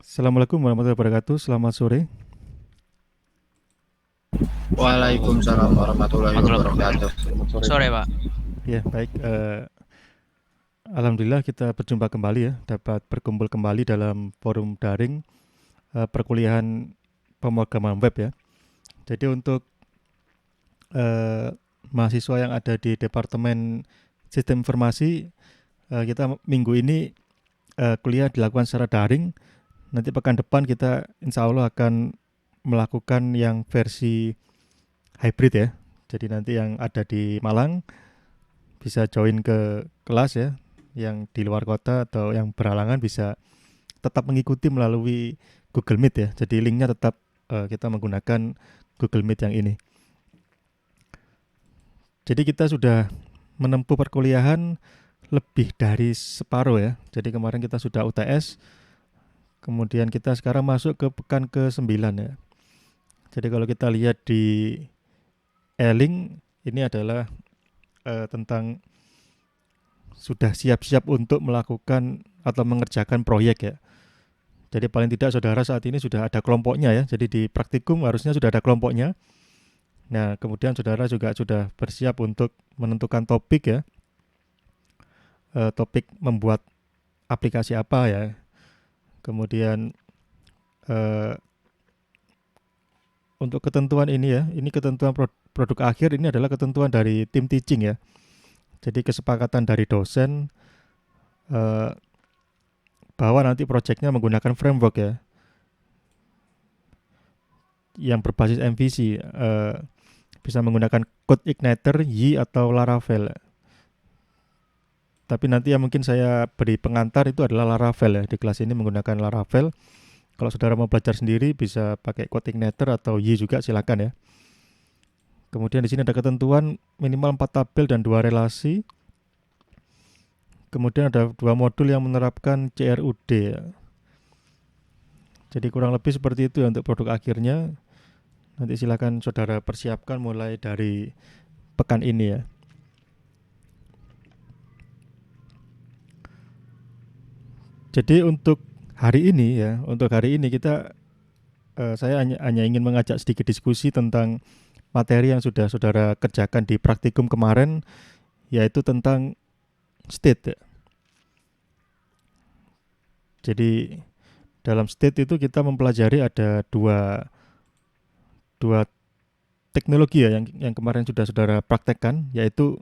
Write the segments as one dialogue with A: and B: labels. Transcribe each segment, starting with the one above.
A: Assalamualaikum warahmatullahi wabarakatuh. Selamat sore.
B: Waalaikumsalam warahmatullahi wabarakatuh.
A: Selamat sore,
C: Sore,
A: Pak.
C: Pak.
A: Ya, baik. Alhamdulillah kita berjumpa kembali ya, dapat berkumpul kembali dalam forum daring perkuliahan pemrograman web ya. Jadi untuk eh, mahasiswa yang ada di Departemen Sistem Informasi, kita minggu ini kuliah dilakukan secara daring. Nanti pekan depan kita insya Allah akan melakukan yang versi hybrid ya. Jadi nanti yang ada di Malang bisa join ke kelas ya, yang di luar kota atau yang berhalangan bisa tetap mengikuti melalui Google Meet ya. Jadi linknya tetap kita menggunakan Google Meet yang ini. Jadi kita sudah menempuh perkuliahan lebih dari separuh ya. Jadi kemarin kita sudah UTS, kemudian kita sekarang masuk ke pekan ke-9 ya. Jadi kalau kita lihat di e-link ini adalah tentang sudah siap-siap untuk melakukan atau mengerjakan proyek ya. Jadi paling tidak saudara saat ini sudah ada kelompoknya ya. Jadi di praktikum harusnya sudah ada kelompoknya. Nah, kemudian saudara juga sudah bersiap untuk menentukan topik ya. Topik membuat aplikasi apa ya. Kemudian eh, untuk ketentuan ini ya, ini ketentuan produk akhir ini adalah ketentuan dari tim teaching ya. Jadi kesepakatan dari dosen eh, bahwa nanti proyeknya menggunakan framework ya yang berbasis MVC, bisa menggunakan Code Igniter, Y atau Laravel. Tapi nanti yang mungkin saya beri pengantar itu adalah Laravel ya. Di kelas ini menggunakan Laravel. Kalau saudara mau belajar sendiri bisa pakai Code Igniter atau Y juga silakan ya. Kemudian di sini ada ketentuan minimal 4 tabel dan 2 relasi. Kemudian ada 2 modul yang menerapkan CRUD ya. Jadi kurang lebih seperti itu ya untuk produk akhirnya. Nanti silakan saudara persiapkan mulai dari pekan ini ya. Jadi untuk hari ini ya, untuk hari ini kita saya hanya ingin mengajak sedikit diskusi tentang materi yang sudah saudara kerjakan di praktikum kemarin, yaitu tentang state ya. Jadi dalam state itu kita mempelajari ada dua teknologi ya yang kemarin sudah saudara praktekkan, yaitu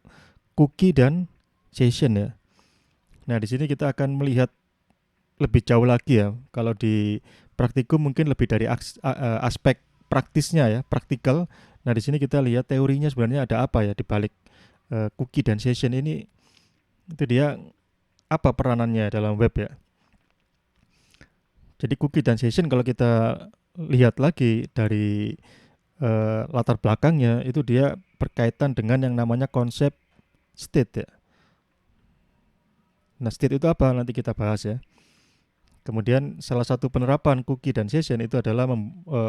A: cookie dan session ya. Nah di sini kita akan melihat lebih jauh lagi ya. Kalau di praktikum mungkin lebih dari aspek praktisnya ya, praktikal. Nah di sini kita lihat teorinya sebenarnya ada apa ya di balik cookie dan session ini. Itu dia apa peranannya dalam web ya. Jadi cookie dan session kalau kita lihat lagi dari latar belakangnya itu dia berkaitan dengan yang namanya konsep state ya. Nah state itu apa nanti kita bahas ya. Kemudian salah satu penerapan cookie dan session itu adalah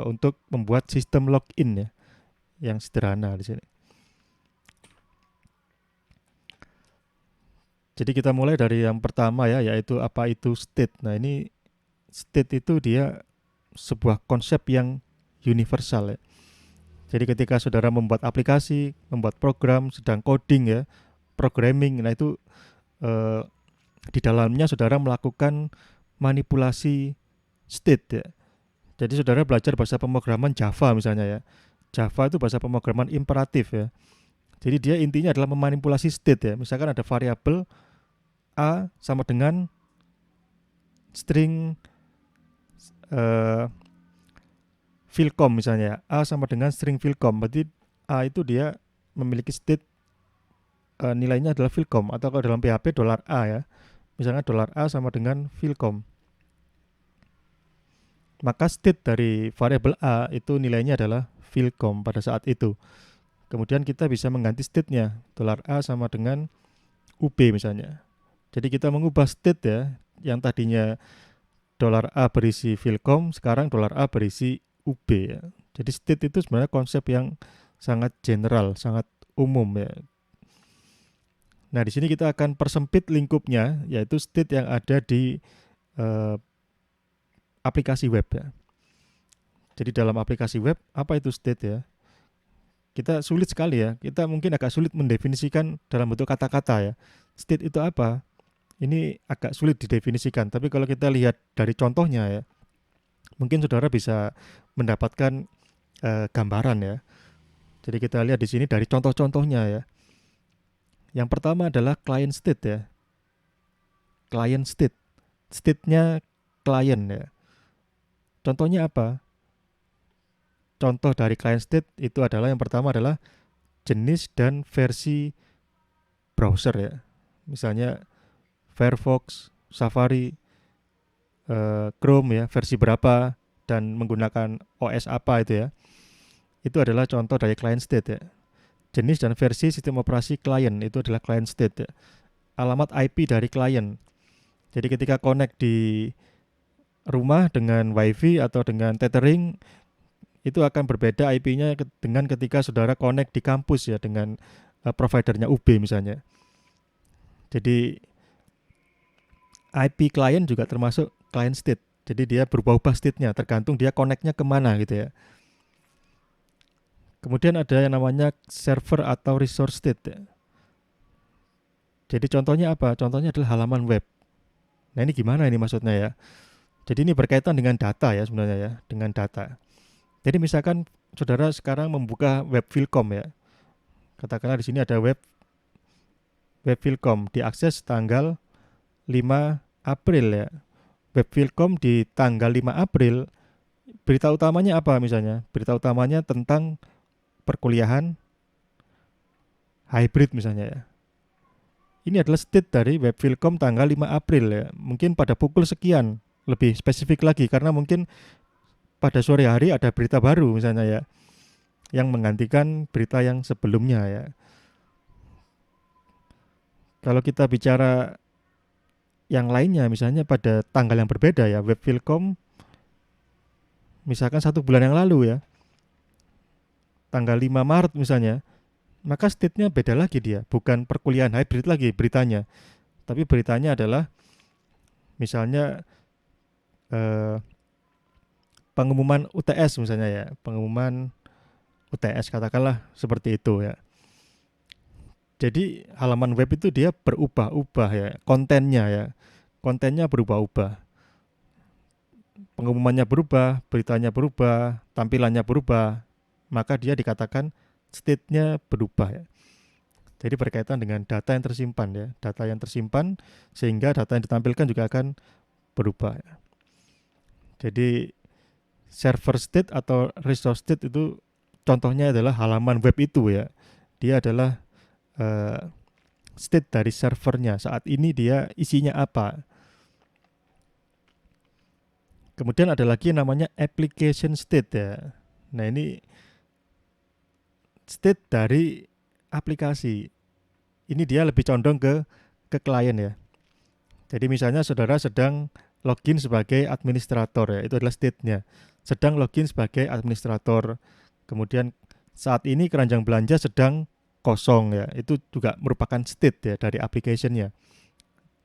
A: untuk membuat sistem login ya, yang sederhana di sini. Jadi kita mulai dari yang pertama ya, yaitu apa itu state. Nah ini state itu dia sebuah konsep yang universal ya. Jadi ketika saudara membuat aplikasi, membuat program, sedang coding ya, programming, nah itu eh, di dalamnya saudara melakukan manipulasi state ya. Jadi saudara belajar bahasa pemrograman Java misalnya ya. Java itu bahasa pemrograman imperatif ya. Jadi dia intinya adalah memanipulasi state ya. Misalkan ada variabel A sama dengan string uh, filcom misalnya ya. A sama dengan string filcom. Berarti A itu dia memiliki state nilainya adalah filcom, atau kalau dalam PHP $A ya. Misalnya $A sama dengan filcom. Maka state dari variabel A itu nilainya adalah filcom pada saat itu. Kemudian kita bisa mengganti state-nya. $A sama dengan UB misalnya. Jadi kita mengubah state ya, yang tadinya $A berisi filcom, sekarang $A berisi UB ya. Jadi state itu sebenarnya konsep yang sangat general, sangat umum ya. Nah di sini kita akan persempit lingkupnya, yaitu state yang ada di eh, aplikasi web ya. Jadi dalam aplikasi web apa itu state ya? Kita sulit sekali ya. Kita mungkin agak sulit mendefinisikan dalam bentuk kata-kata ya. State itu apa? Ini agak sulit didefinisikan. Tapi kalau kita lihat dari contohnya ya, mungkin saudara bisa mendapatkan gambaran ya. Jadi kita lihat di sini dari contoh-contohnya ya. Yang pertama adalah client state ya. Client state. State-nya client ya. Contohnya apa? Contoh dari client state itu adalah yang pertama adalah jenis dan versi browser ya. Misalnya Firefox, Safari, Chrome ya, versi berapa dan menggunakan OS apa itu ya. Itu adalah contoh dari client state ya. Jenis dan versi sistem operasi klien itu adalah client state ya. Alamat IP dari klien. Jadi ketika connect di rumah dengan WiFi atau dengan tethering, itu akan berbeda IP-nya dengan ketika saudara connect di kampus ya dengan providernya UB misalnya. Jadi IP klien juga termasuk client state. Jadi dia berubah-ubah state-nya tergantung dia connect-nya kemana gitu ya. Kemudian ada yang namanya server atau resource state ya. Jadi contohnya apa? Contohnya adalah halaman web. Nah ini gimana ini maksudnya ya? Jadi ini berkaitan dengan data ya sebenarnya ya, dengan data. Jadi misalkan saudara sekarang membuka web Philcom ya. Katakanlah di sini ada web Philcom diakses tanggal 5 April ya. Web Philcom di tanggal 5 April, berita utamanya apa misalnya? Berita utamanya tentang perkuliahan hybrid misalnya ya. Ini adalah state dari web Philcom tanggal 5 April ya. Mungkin pada pukul sekian, lebih spesifik lagi karena mungkin pada sore hari ada berita baru misalnya ya, yang menggantikan berita yang sebelumnya ya. Kalau kita bicara yang lainnya misalnya pada tanggal yang berbeda ya, web Philcom misalkan 1 bulan yang lalu ya, tanggal 5 Maret misalnya, maka state-nya beda lagi dia, bukan perkuliahan hybrid lagi beritanya, tapi beritanya adalah misalnya pengumuman UTS misalnya ya, pengumuman UTS katakanlah seperti itu ya. Jadi halaman web itu dia berubah-ubah ya, kontennya berubah-ubah, pengumumannya berubah, beritanya berubah, tampilannya berubah, maka dia dikatakan state-nya berubah ya. Jadi berkaitan dengan data yang tersimpan ya, data yang tersimpan sehingga data yang ditampilkan juga akan berubah ya. Jadi server state atau resource state itu contohnya adalah halaman web itu ya. Dia adalah state dari servernya. Saat ini dia isinya apa. Kemudian ada lagi yang namanya application state ya. Nah ini state dari aplikasi. Ini dia lebih condong ke klien ya. Jadi misalnya saudara sedang login sebagai administrator ya, itu adalah state-nya. Sedang login sebagai administrator. Kemudian saat ini keranjang belanja sedang kosong ya, itu juga merupakan state ya dari application-nya.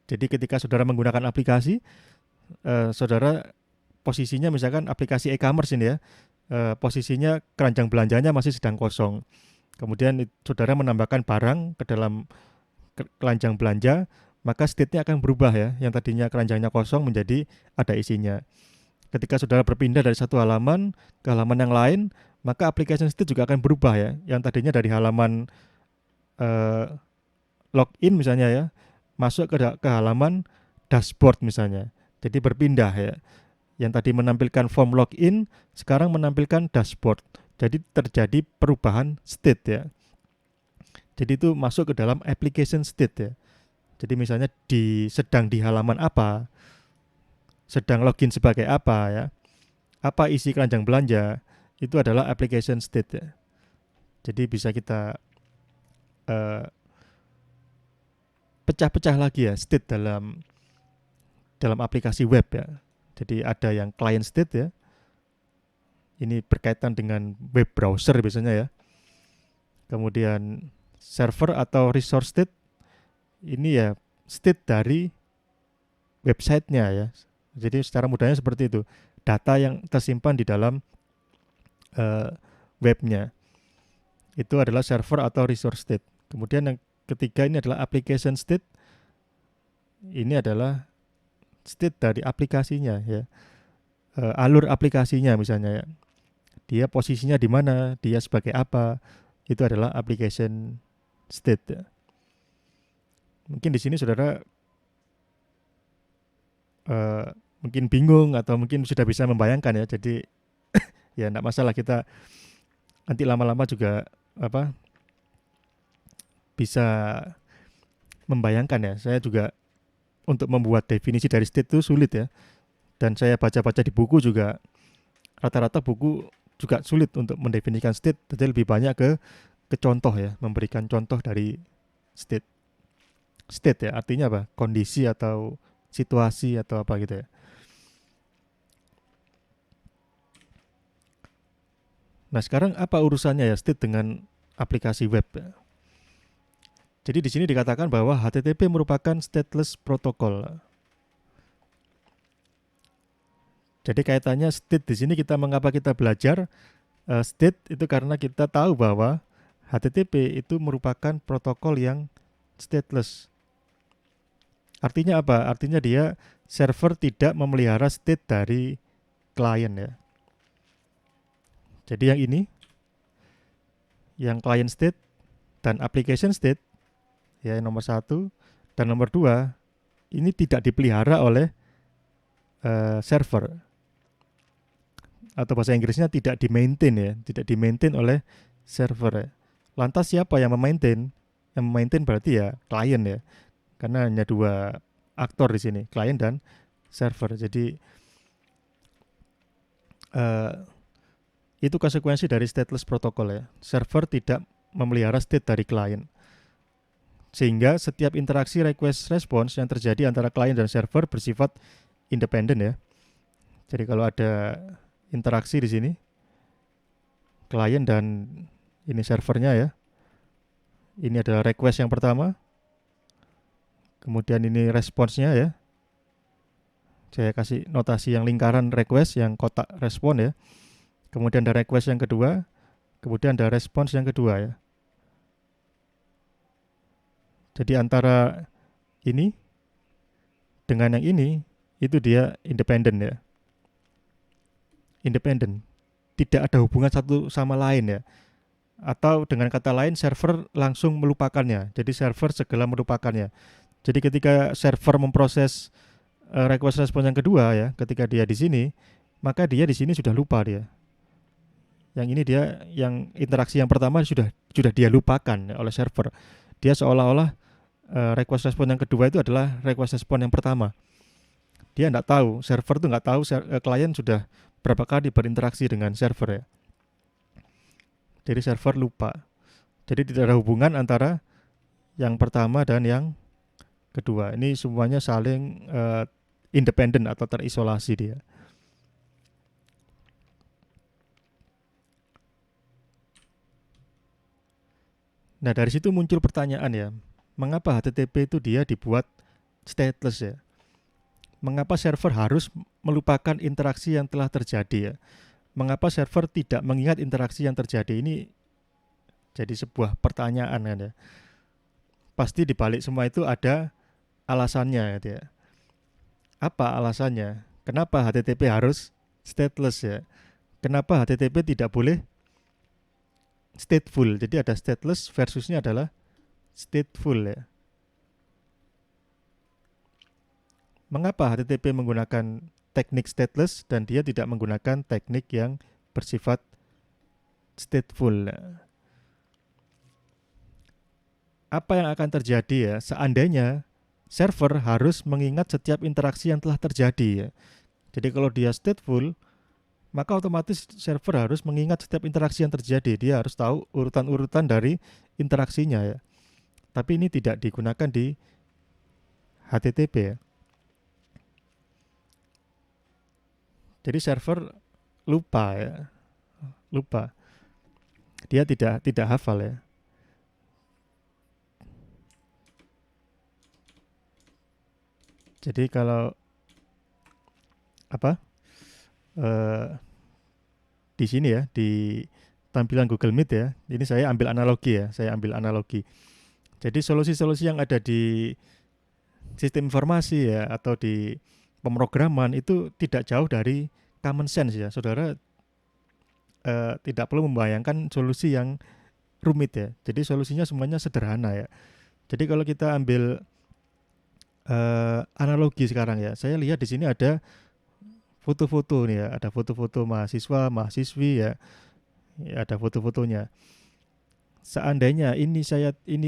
A: Jadi ketika saudara menggunakan aplikasi, saudara posisinya misalkan aplikasi e-commerce ini ya, posisinya keranjang belanjanya masih sedang kosong. Kemudian saudara menambahkan barang ke dalam keranjang belanja, maka state-nya akan berubah ya. Yang tadinya keranjangnya kosong menjadi ada isinya. Ketika saudara berpindah dari satu halaman ke halaman yang lain, maka application state juga akan berubah ya. Yang tadinya dari halaman login misalnya ya, masuk ke halaman dashboard misalnya. Jadi berpindah ya. Yang tadi menampilkan form login, sekarang menampilkan dashboard. Jadi terjadi perubahan state ya. Jadi itu masuk ke dalam application state ya. Jadi misalnya sedang di halaman apa, sedang login sebagai apa ya, apa isi keranjang belanja, itu adalah application state ya. Jadi bisa kita pecah-pecah lagi ya state dalam aplikasi web ya. Jadi ada yang client state ya. Ini berkaitan dengan web browser biasanya ya. Kemudian server atau resource state, ini ya state dari websitenya ya. Jadi secara mudahnya seperti itu. Data yang tersimpan di dalam webnya itu adalah server atau resource state. Kemudian yang ketiga ini adalah application state. Ini adalah state dari aplikasinya ya. Alur aplikasinya misalnya ya. Dia posisinya di mana, dia sebagai apa. Itu adalah application state ya. Mungkin di sini saudara mungkin bingung atau mungkin sudah bisa membayangkan ya. Jadi ya enggak masalah, kita nanti lama-lama juga bisa membayangkan ya. Saya juga untuk membuat definisi dari state itu sulit ya. Dan saya baca-baca di buku juga, rata-rata buku juga sulit untuk mendefinisikan state. Jadi lebih banyak ke contoh ya, memberikan contoh dari state. State ya artinya apa? Kondisi atau situasi atau apa gitu ya. Nah sekarang apa urusannya ya state dengan aplikasi web ya? Jadi di sini dikatakan bahwa HTTP merupakan stateless protocol. Jadi kaitannya state di sini, mengapa kita belajar state itu karena kita tahu bahwa HTTP itu merupakan protokol yang stateless. Artinya apa? Artinya dia server tidak memelihara state dari klien ya. Jadi yang ini, yang client state dan application state ya, nomor 1 dan nomor 2 ini tidak dipelihara oleh server, atau bahasa Inggrisnya tidak di-maintain ya, tidak di-maintain oleh server ya. Lantas siapa yang memaintain? Yang memaintain berarti ya klien ya, karena hanya dua aktor di sini, klien dan server. Jadi itu konsekuensi dari stateless protocol ya. Server tidak memelihara state dari klien, sehingga setiap interaksi request response yang terjadi antara klien dan server bersifat independen ya. Jadi kalau ada interaksi di sini, klien dan ini servernya ya. Ini adalah request yang pertama. Kemudian ini responsnya ya. Saya kasih notasi yang lingkaran request, yang kotak respon ya. Kemudian ada request yang kedua, kemudian ada respons yang kedua ya. Jadi antara ini dengan yang ini itu dia independen ya. Independen. Tidak ada hubungan satu sama lain ya. Atau dengan kata lain, server langsung melupakannya. Jadi server segera melupakannya. Jadi ketika server memproses request respon yang kedua ya, ketika dia di sini, maka dia di sini sudah lupa dia. Yang ini dia, yang interaksi yang pertama sudah dia lupakan oleh server. Dia seolah-olah request respon yang kedua itu adalah request respon yang pertama. Dia nggak tahu, server tuh nggak tahu klien sudah berapa kali berinteraksi dengan server ya. Jadi server lupa. Jadi tidak ada hubungan antara yang pertama dan yang kedua. Ini semuanya saling independen atau terisolasi dia. Nah dari situ muncul pertanyaan ya, mengapa HTTP itu dia dibuat stateless ya? Mengapa server harus melupakan interaksi yang telah terjadi ya? Mengapa server tidak mengingat interaksi yang terjadi? Ini jadi sebuah pertanyaan kan ya. Pasti di balik semua itu ada alasannya gitu ya. Apa alasannya? Kenapa HTTP harus stateless ya? Kenapa HTTP tidak boleh stateful? Jadi ada stateless versusnya adalah stateful ya. Mengapa HTTP menggunakan teknik stateless dan dia tidak menggunakan teknik yang bersifat stateful? Apa yang akan terjadi ya seandainya server harus mengingat setiap interaksi yang telah terjadi ya? Jadi kalau dia stateful, maka otomatis server harus mengingat setiap interaksi yang terjadi. Dia harus tahu urutan-urutan dari interaksinya ya. Tapi ini tidak digunakan di HTTP ya. Jadi server lupa ya. Lupa. Dia tidak hafal ya. Jadi kalau apa eh, di sini ya, di tampilan Google Meet ya. Ini saya ambil analogi ya, saya ambil analogi. Jadi solusi-solusi yang ada di sistem informasi ya atau di pemrograman itu tidak jauh dari common sense ya. Saudara tidak perlu membayangkan solusi yang rumit ya. Jadi solusinya semuanya sederhana ya. Jadi kalau kita ambil analogi sekarang ya, saya lihat di sini ada foto-foto nih ya, ada foto-foto mahasiswa, mahasiswi ya, ya ada foto-fotonya. Seandainya ini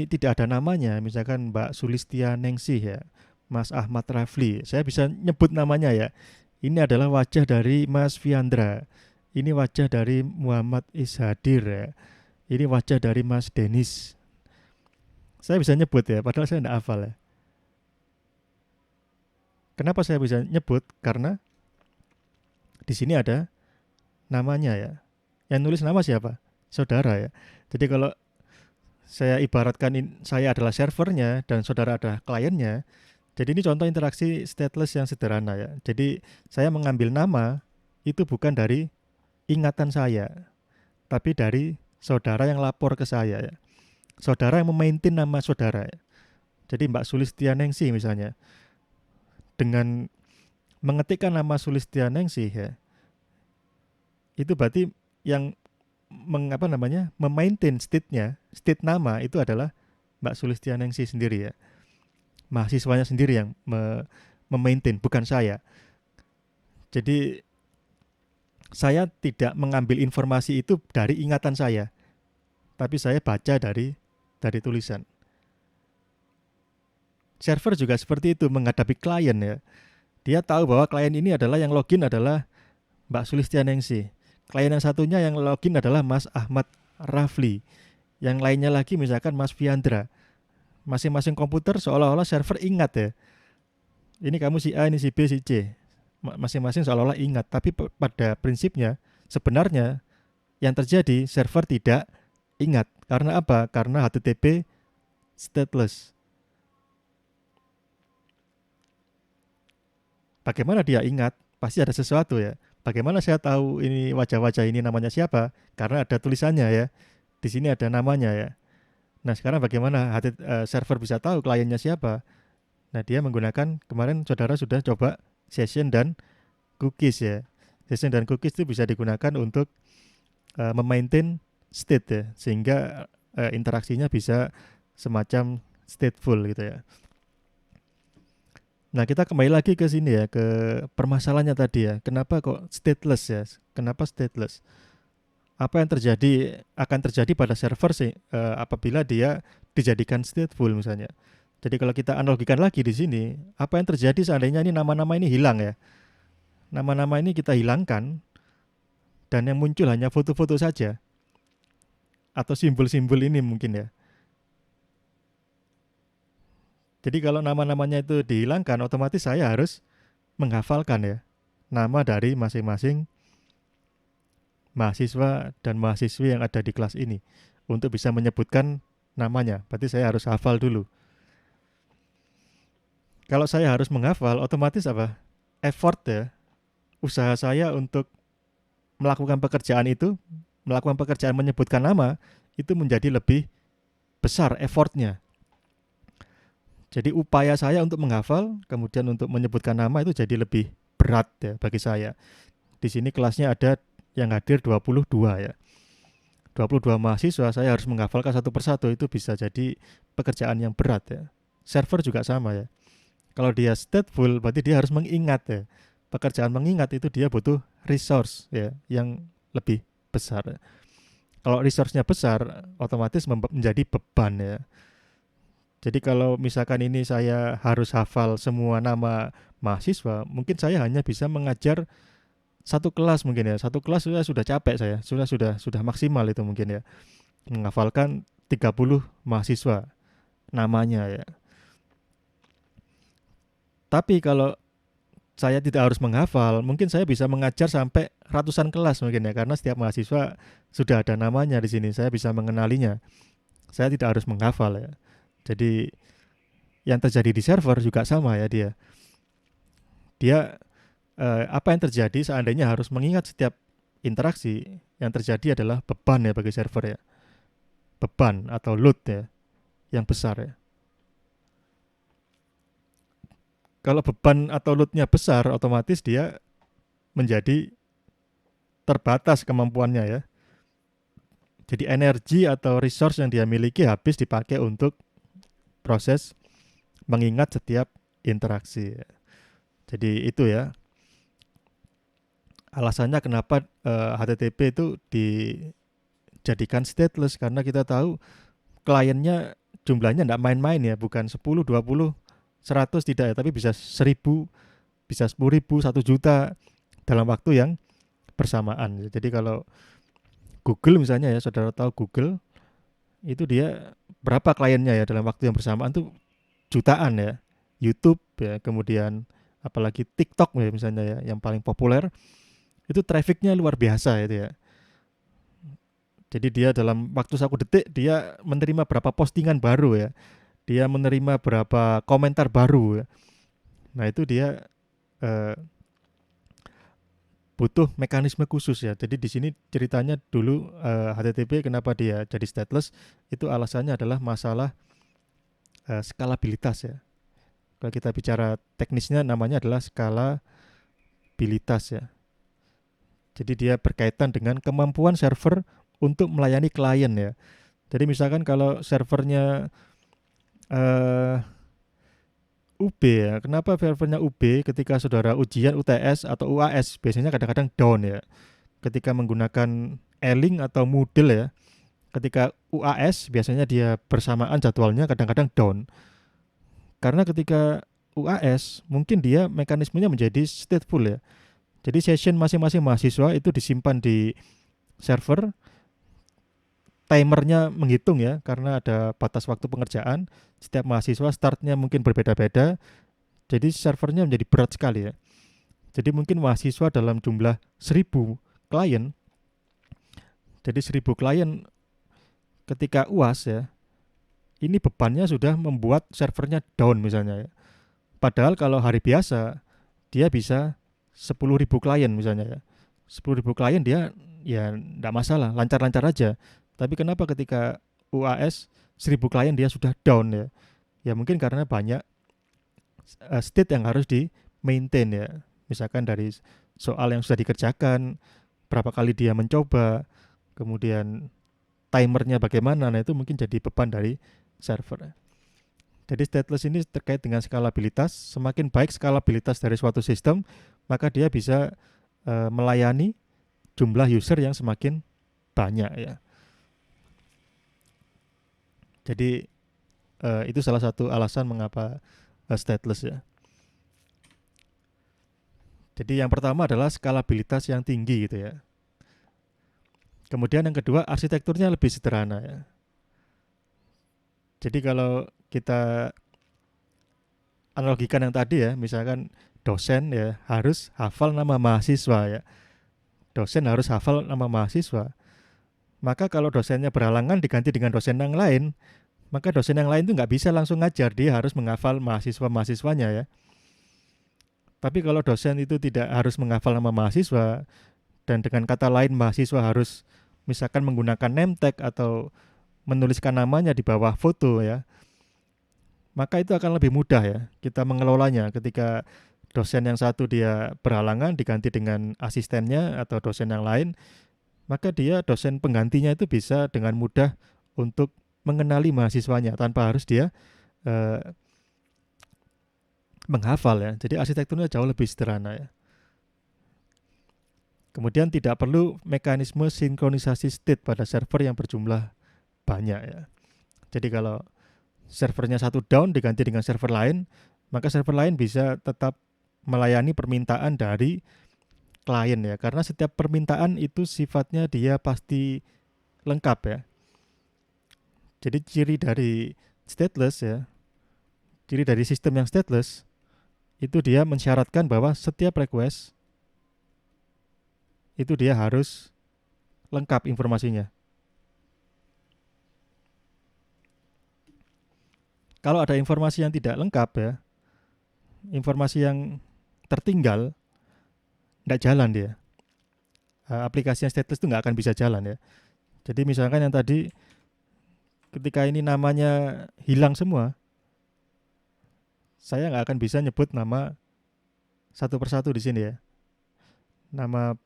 A: tidak ada namanya, misalkan Mbak Sulistia Ningsih ya, Mas Ahmad Rafli, saya bisa nyebut namanya ya. Ini adalah wajah dari Mas Fiandra. Ini wajah dari Muhammad Ishadir ya. Ini wajah dari Mas Denis. Saya bisa nyebut ya, padahal saya tidak hafal ya. Kenapa saya bisa nyebut? Karena di sini ada namanya ya. Yang nulis nama siapa? Saudara ya. Jadi kalau saya ibaratkan saya adalah servernya dan saudara adalah kliennya. Jadi ini contoh interaksi stateless yang sederhana ya. Jadi saya mengambil nama itu bukan dari ingatan saya, tapi dari saudara yang lapor ke saya ya. Saudara yang memaintain nama saudara ya. Jadi Mbak Sulistia Ningsih misalnya, dengan mengetikkan nama Sulistia Ningsih ya, itu berarti yang memaintain state nama itu adalah Mbak Sulistia Ningsih sendiri ya. Mahasiswanya sendiri yang memaintain, bukan saya. Jadi saya tidak mengambil informasi itu dari ingatan saya, tapi saya baca dari tulisan. Server juga seperti itu menghadapi klien ya. Dia tahu bahwa klien ini adalah yang login adalah Mbak Sulistia Ningsih. Klien yang satunya yang login adalah Mas Ahmad Rafli. Yang lainnya lagi misalkan Mas Fiandra. Masing-masing komputer seolah-olah server ingat ya. Ini kamu si A, ini si B, si C. Masing-masing seolah-olah ingat. Tapi pada prinsipnya sebenarnya yang terjadi server tidak ingat. Karena apa? Karena HTTP stateless. Bagaimana dia ingat? Pasti ada sesuatu ya. Bagaimana saya tahu ini wajah-wajah ini namanya siapa? Karena ada tulisannya ya. Di sini ada namanya ya. Nah sekarang bagaimana server bisa tahu kliennya siapa? Nah dia menggunakan, kemarin saudara sudah coba session dan cookies ya. Session dan cookies itu bisa digunakan untuk memaintain state ya. Sehingga interaksinya bisa semacam stateful gitu ya. Nah kita kembali lagi ke sini ya, ke permasalahannya tadi ya. Kenapa kok stateless ya? Kenapa stateless? Apa yang akan terjadi pada server sih apabila dia dijadikan stateful misalnya. Jadi kalau kita analogikan lagi di sini, apa yang terjadi seandainya ini nama-nama ini hilang ya? Nama-nama ini kita hilangkan dan yang muncul hanya foto-foto saja atau simbol-simbol ini mungkin ya. Jadi kalau nama-namanya itu dihilangkan, otomatis saya harus menghafalkan ya nama dari masing-masing mahasiswa dan mahasiswi yang ada di kelas ini untuk bisa menyebutkan namanya. Berarti saya harus hafal dulu. Kalau saya harus menghafal, otomatis apa? Effort ya, usaha saya untuk melakukan pekerjaan itu, melakukan pekerjaan menyebutkan nama, itu menjadi lebih besar effortnya. Jadi upaya saya untuk menghafal, kemudian untuk menyebutkan nama itu jadi lebih berat ya bagi saya. Di sini kelasnya ada yang hadir 22 ya. 22 mahasiswa, saya harus menghafalkan satu persatu, itu bisa jadi pekerjaan yang berat ya. Server juga sama ya. Kalau dia stateful, berarti dia harus mengingat ya. Pekerjaan mengingat itu dia butuh resource ya, yang lebih besar. Kalau resource-nya besar, otomatis menjadi beban ya. Jadi kalau misalkan ini saya harus hafal semua nama mahasiswa, mungkin saya hanya bisa mengajar satu kelas mungkin ya. Satu kelas sudah capek saya, sudah maksimal itu mungkin ya. Menghafalkan 30 mahasiswa namanya ya. Tapi kalau saya tidak harus menghafal, mungkin saya bisa mengajar sampai ratusan kelas mungkin ya, karena setiap mahasiswa sudah ada namanya di sini, saya bisa mengenalinya. Saya tidak harus menghafal ya. Jadi yang terjadi di server juga sama ya dia. Dia apa yang terjadi seandainya harus mengingat setiap interaksi, yang terjadi adalah beban ya bagi server ya, beban atau load ya yang besar ya. Kalau beban atau loadnya besar, otomatis dia menjadi terbatas kemampuannya ya. Jadi energi atau resource yang dia miliki habis dipakai untuk proses mengingat setiap interaksi. Jadi itu ya alasannya kenapa HTTP itu dijadikan stateless, karena kita tahu kliennya jumlahnya tidak main-main ya, bukan 10, 20, 100 tidak ya, tapi bisa 1000, bisa 10.000, 1 juta dalam waktu yang bersamaan. Jadi kalau Google misalnya ya, saudara tahu Google itu dia berapa kliennya ya dalam waktu yang bersamaan tuh jutaan ya. YouTube ya, kemudian apalagi TikTok ya misalnya ya, yang paling populer itu trafficnya luar biasa itu ya. Jadi dia dalam waktu 1 detik dia menerima berapa postingan baru ya, dia menerima berapa komentar baru ya. Nah itu dia eh, butuh mekanisme khusus ya. Jadi di sini ceritanya dulu HTTP kenapa dia jadi stateless, itu alasannya adalah masalah skalabilitas ya. Kalau kita bicara teknisnya namanya adalah skalabilitas ya. Jadi dia berkaitan dengan kemampuan server untuk melayani klien ya. Jadi misalkan kalau servernya UB ya, kenapa servernya UB ketika saudara ujian UTS atau UAS biasanya kadang-kadang down ya. Ketika menggunakan E-Link atau Moodle ya, ketika UAS biasanya dia bersamaan jadwalnya kadang-kadang down. Karena ketika UAS mungkin dia mekanismenya menjadi stateful ya. Jadi session masing-masing mahasiswa itu disimpan di server, timernya menghitung ya, karena ada batas waktu pengerjaan. Setiap mahasiswa startnya mungkin berbeda-beda, jadi servernya menjadi berat sekali ya. Jadi mungkin mahasiswa dalam jumlah 1000 klien, jadi 1000 klien ketika UAS ya, ini bebannya sudah membuat servernya down misalnya ya. Padahal kalau hari biasa dia bisa 10.000 klien misalnya ya. 10.000 klien dia ya tidak masalah, lancar-lancar aja. Tapi kenapa ketika UAS 1000 klien dia sudah down ya? Ya mungkin karena banyak state yang harus di maintain ya. Misalkan dari soal yang sudah dikerjakan, berapa kali dia mencoba, kemudian timernya bagaimana, nah itu mungkin jadi beban dari server. Jadi stateless ini terkait dengan skalabilitas. Semakin baik skalabilitas dari suatu sistem, maka dia bisa melayani jumlah user yang semakin banyak ya. Jadi itu salah satu alasan mengapa stateless ya. Jadi yang pertama adalah skalabilitas yang tinggi gitu ya. Kemudian yang kedua arsitekturnya lebih sederhana ya. Jadi kalau kita analogikan yang tadi ya, misalkan dosen ya harus hafal nama mahasiswa ya. Dosen harus hafal nama mahasiswa. Maka kalau dosennya berhalangan diganti dengan dosen yang lain, maka dosen yang lain itu nggak bisa langsung ngajar, dia harus menghafal mahasiswa-mahasiswanya ya. Tapi kalau dosen itu tidak harus menghafal nama mahasiswa, dan dengan kata lain mahasiswa harus misalkan menggunakan name tag atau menuliskan namanya di bawah foto ya, maka itu akan lebih mudah ya kita mengelolanya. Ketika dosen yang satu dia berhalangan diganti dengan asistennya atau dosen yang lain, maka dia dosen penggantinya itu bisa dengan mudah untuk mengenali mahasiswanya tanpa harus dia menghafal ya. Jadi arsitekturnya jauh lebih sederhana ya. Kemudian tidak perlu mekanisme sinkronisasi state pada server yang berjumlah banyak ya. Jadi kalau servernya satu down diganti dengan server lain, maka server lain bisa tetap melayani permintaan dari klien ya. Karena setiap permintaan itu sifatnya dia pasti lengkap ya. Jadi ciri dari stateless ya, ciri dari sistem yang stateless itu dia mensyaratkan bahwa setiap request itu dia harus lengkap informasinya. Kalau ada informasi yang tidak lengkap ya, informasi yang tertinggal, nggak jalan dia. Aplikasinya stateless itu nggak akan bisa jalan ya. Jadi misalkan yang tadi ketika ini namanya hilang semua, saya nggak akan bisa nyebut nama satu persatu di sini ya. Nama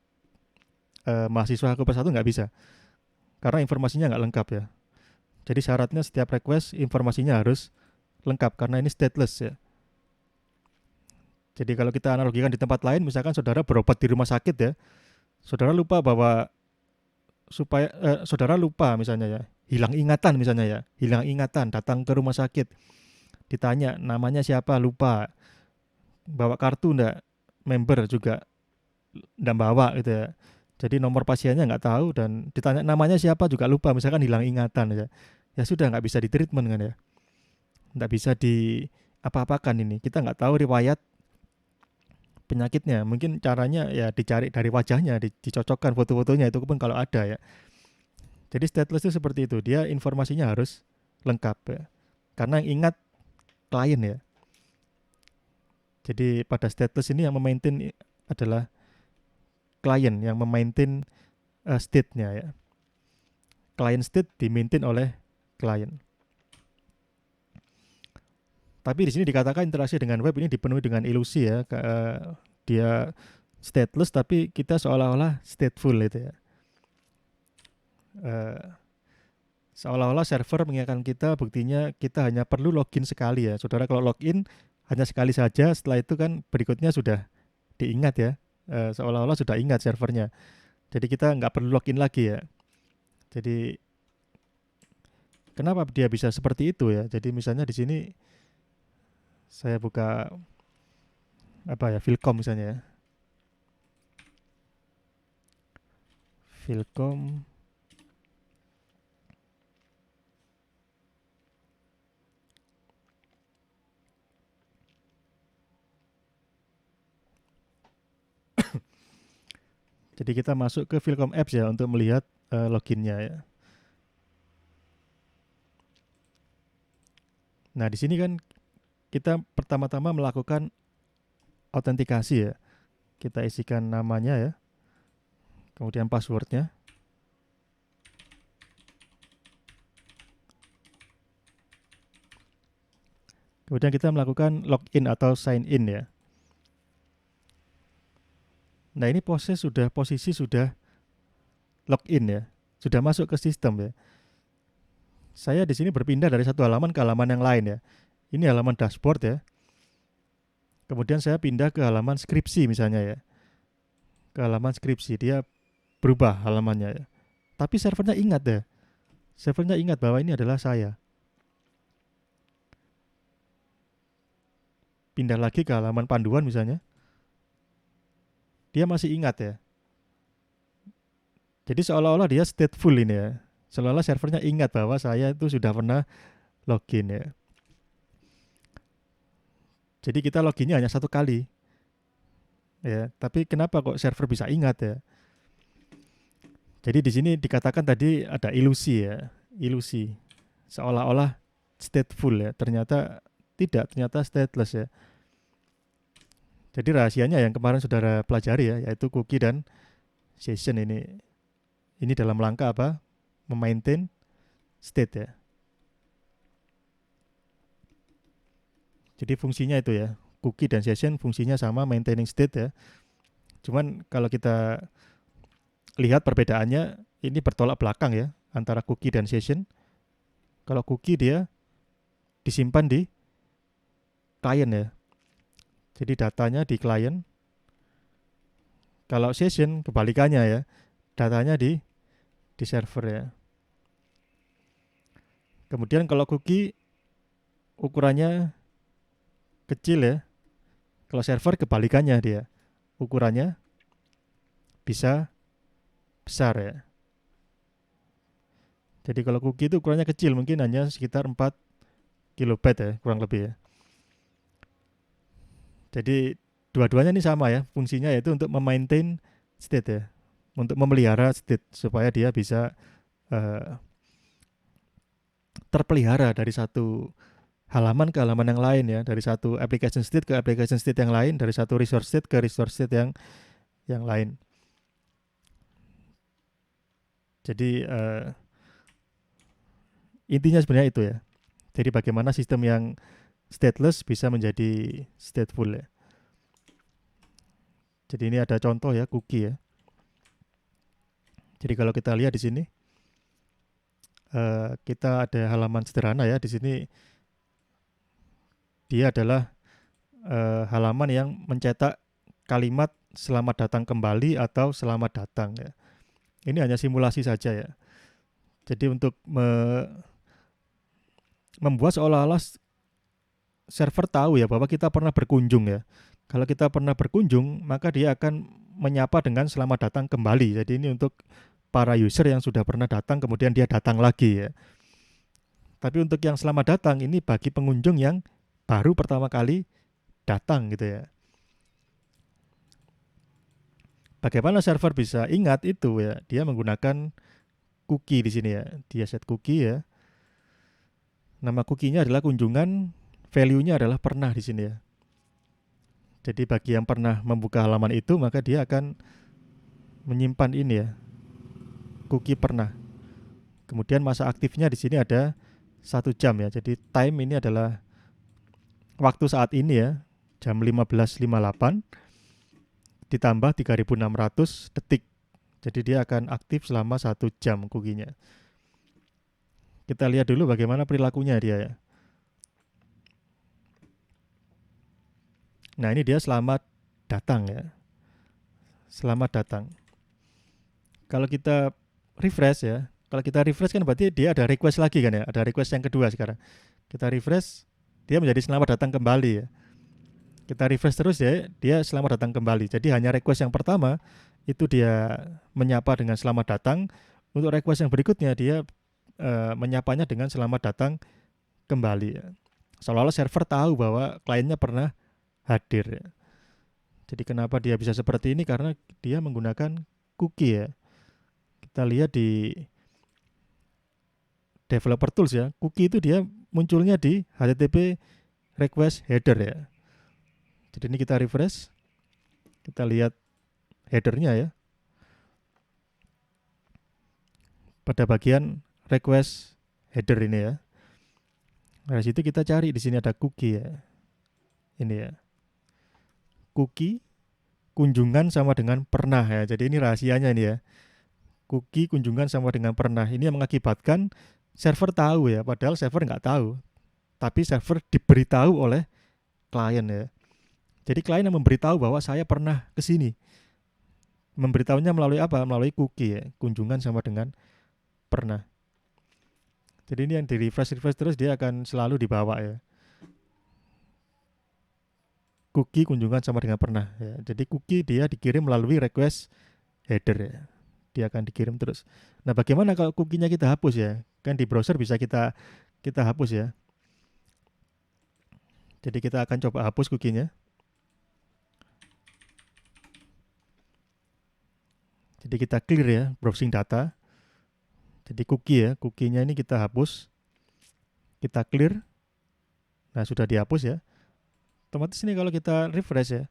A: mahasiswa aku persatu nggak bisa, karena informasinya nggak lengkap ya. Jadi syaratnya setiap request informasinya harus lengkap karena ini stateless ya. Jadi kalau kita analogikan di tempat lain, misalkan saudara berobat di rumah sakit ya, saudara lupa bahwa saudara lupa misalnya ya, hilang ingatan misalnya ya, hilang ingatan, datang ke rumah sakit, ditanya namanya siapa, lupa, bawa kartu ndak, member juga ndak bawa gitu ya. Jadi nomor pasiennya nggak tahu dan ditanya namanya siapa juga lupa, misalkan hilang ingatan ya. Ya sudah nggak bisa ditreatment kan ya, nggak bisa di apa-apakan ini. Kita nggak tahu riwayat penyakitnya. Mungkin caranya ya dicari dari wajahnya, dicocokkan foto-fotonya itu pun kalau ada ya. Jadi stateless itu seperti itu. Dia informasinya harus lengkap ya. Karena yang ingat klien ya. Jadi pada stateless ini yang memaintain adalah klien yang memaintain state-nya ya. Client state dimaintain oleh klien. Tapi di sini dikatakan interaksi dengan web ini dipenuhi dengan ilusi ya. Dia stateless tapi kita seolah-olah stateful itu ya. Seolah-olah server mengingatkan kita, buktinya kita hanya perlu login sekali ya. Saudara kalau login hanya sekali saja, setelah itu kan berikutnya sudah diingat ya. Seolah-olah sudah ingat servernya. Jadi kita nggak perlu login lagi ya. Jadi kenapa dia bisa seperti itu ya? Jadi misalnya di sini saya buka apa ya, Philcom misalnya ya. Philcom. Jadi kita masuk ke Philcom Apps ya untuk melihat loginnya ya. Nah di sini kan kita pertama-tama melakukan autentikasi ya. Kita isikan namanya ya, kemudian passwordnya. Kemudian kita melakukan login atau sign in ya. Nah ini posisi sudah login ya, sudah masuk ke sistem ya. Saya di sini berpindah dari satu halaman ke halaman yang lain ya. Ini halaman dashboard ya. Kemudian saya pindah ke halaman skripsi misalnya ya. Ke halaman skripsi, dia berubah halamannya ya. Tapi servernya ingat ya. Servernya ingat bahwa ini adalah saya. Pindah lagi ke halaman panduan misalnya. Dia masih ingat ya. Jadi seolah-olah dia stateful ini ya. Seolah-olah servernya ingat bahwa saya itu sudah pernah login ya. Jadi kita loginnya hanya satu kali. Ya, tapi kenapa kok server bisa ingat ya? Jadi di sini dikatakan tadi ada ilusi ya, ilusi. Seolah-olah stateful ya, ternyata tidak, ternyata stateless ya. Jadi rahasianya yang kemarin saudara pelajari ya, yaitu cookie dan session ini. Ini dalam rangka apa? Memaintain state ya. Jadi fungsinya itu ya, cookie dan session fungsinya sama, maintaining state ya. Cuman kalau kita lihat perbedaannya, ini bertolak belakang ya antara cookie dan session. Kalau cookie dia disimpan di klien ya. Jadi datanya di klien. Kalau session kebalikannya ya, datanya di server ya. Kemudian kalau cookie ukurannya kecil ya. Kalau server kebalikannya dia, ukurannya bisa besar ya. Jadi kalau cookie itu ukurannya kecil, mungkin hanya sekitar 4 kilobyte ya, kurang lebih ya. Jadi dua-duanya ini sama ya, fungsinya yaitu untuk memaintain state ya, untuk memelihara state supaya dia bisa terpelihara dari satu halaman ke halaman yang lain ya, dari satu application state ke application state yang lain, dari satu resource state ke resource state yang yang lain. Jadi intinya sebenarnya itu ya. Jadi bagaimana sistem yang stateless bisa menjadi stateful ya. Jadi ini ada contoh ya, cookie ya. Jadi kalau kita lihat di sini, kita ada halaman sederhana ya. Di sini dia adalah halaman yang mencetak kalimat selamat datang kembali atau selamat datang ya. Ini hanya simulasi saja ya. Jadi untuk membuat seolah-olah server tahu ya bahwa kita pernah berkunjung ya. Kalau kita pernah berkunjung, maka dia akan menyapa dengan selamat datang kembali. Jadi ini untuk para user yang sudah pernah datang kemudian dia datang lagi ya. Tapi untuk yang selamat datang ini bagi pengunjung yang baru pertama kali datang gitu ya. Bagaimana server bisa ingat itu ya? Dia menggunakan cookie di sini ya. Dia set cookie ya. Nama cookie-nya adalah kunjungan, value-nya adalah pernah di sini ya. Jadi bagi yang pernah membuka halaman itu, maka dia akan menyimpan ini ya, cookie pernah. Kemudian masa aktifnya di sini ada 1 jam ya. Jadi time ini adalah waktu saat ini ya, jam 15.58 ditambah 3.600 detik. Jadi dia akan aktif selama 1 jam cookie-nya. Kita lihat dulu bagaimana perilakunya dia ya. Nah ini dia selamat datang ya. Selamat datang. Kalau kita refresh ya, kalau kita refresh kan berarti dia ada request lagi kan ya. Ada request yang kedua sekarang. Kita refresh, dia menjadi selamat datang kembali ya. Kita refresh terus ya, dia selamat datang kembali. Jadi hanya request yang pertama itu dia menyapa dengan selamat datang. Untuk request yang berikutnya dia menyapanya dengan selamat datang kembali ya. Seolah-olah server tahu bahwa kliennya pernah hadir ya. Jadi kenapa dia bisa seperti ini? Karena dia menggunakan cookie ya. Kita lihat di developer tools ya. Cookie itu dia munculnya di HTTP request header ya. Jadi ini kita refresh. Kita lihat headernya ya. Pada bagian request header ini ya. Nah, di situ kita cari di sini ada cookie ya. Ini ya. Cookie kunjungan sama dengan pernah ya. Jadi ini rahasianya ini ya. Cookie kunjungan sama dengan pernah. Ini yang mengakibatkan server tahu ya, padahal server nggak tahu. Tapi server diberitahu oleh klien ya. Jadi klien yang memberitahu bahwa saya pernah ke sini. Memberitahunya melalui apa? Melalui cookie ya. Kunjungan sama dengan pernah. Jadi ini yang di refresh terus dia akan selalu dibawa ya. Cookie kunjungan sama dengan pernah ya. Jadi cookie dia dikirim melalui request header ya. Dia akan dikirim terus. Nah, bagaimana kalau cookie-nya kita hapus ya? Kan di browser bisa kita hapus ya. Jadi kita akan coba hapus cookie-nya. Jadi kita clear ya browsing data. Jadi cookie ya, cookie-nya ini kita hapus. Kita clear. Nah, sudah dihapus ya. Otomatis ini kalau kita refresh ya,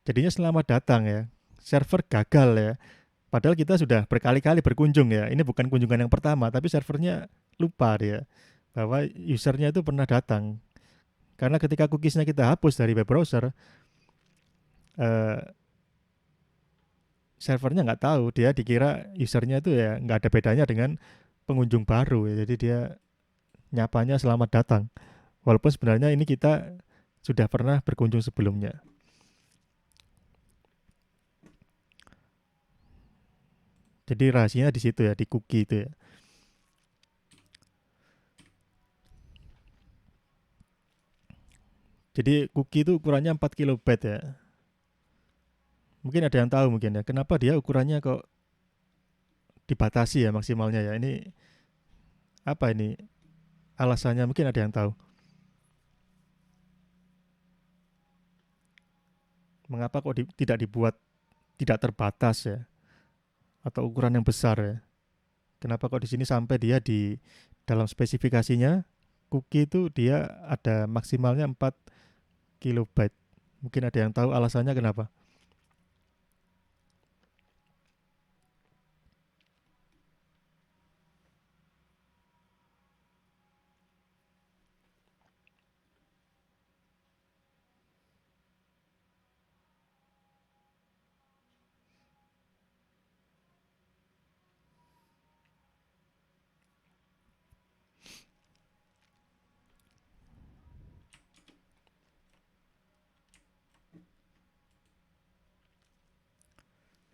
A: jadinya selamat datang ya. Server gagal ya. Padahal kita sudah berkali-kali berkunjung ya. Ini bukan kunjungan yang pertama, tapi servernya lupa dia bahwa usernya itu pernah datang. Karena ketika cookiesnya kita hapus dari web browser, servernya nggak tahu. Dia dikira usernya itu ya nggak ada bedanya dengan pengunjung baru ya. Jadi dia nyapanya selamat datang. Walaupun sebenarnya ini kita sudah pernah berkunjung sebelumnya. Jadi rahasianya di situ ya, di cookie itu ya. Jadi cookie itu ukurannya 4 kilobyte ya. Mungkin ada yang tahu mungkin ya, kenapa dia ukurannya kok dibatasi ya maksimalnya ya. Ini apa ini? Alasannya mungkin ada yang tahu. Mengapa kok tidak dibuat tidak terbatas ya? Atau ukuran yang besar ya? Kenapa kok di sini sampai dia di dalam spesifikasinya cookie itu dia ada maksimalnya 4 kilobyte. Mungkin ada yang tahu alasannya kenapa?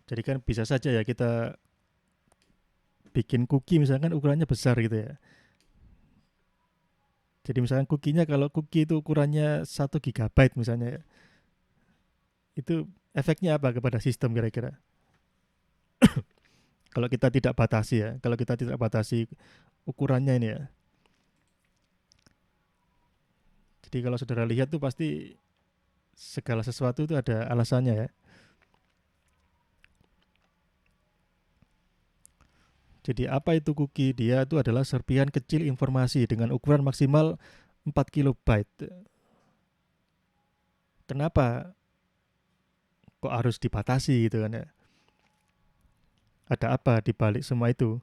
A: Jadi kan bisa saja ya kita bikin cookie misalkan ukurannya besar gitu ya. Jadi misalkan cookie-nya, kalau cookie itu ukurannya 1 GB misalnya ya, itu efeknya apa kepada sistem kira-kira? Kalau kita tidak batasi ya, kalau kita tidak batasi ukurannya ini ya. Jadi kalau saudara lihat tuh pasti segala sesuatu itu ada alasannya ya. Jadi apa itu cookie? Dia itu adalah serpihan kecil informasi dengan ukuran maksimal 4 KB. Kenapa kok harus dibatasi gitu kan ya? Ada apa di balik semua itu?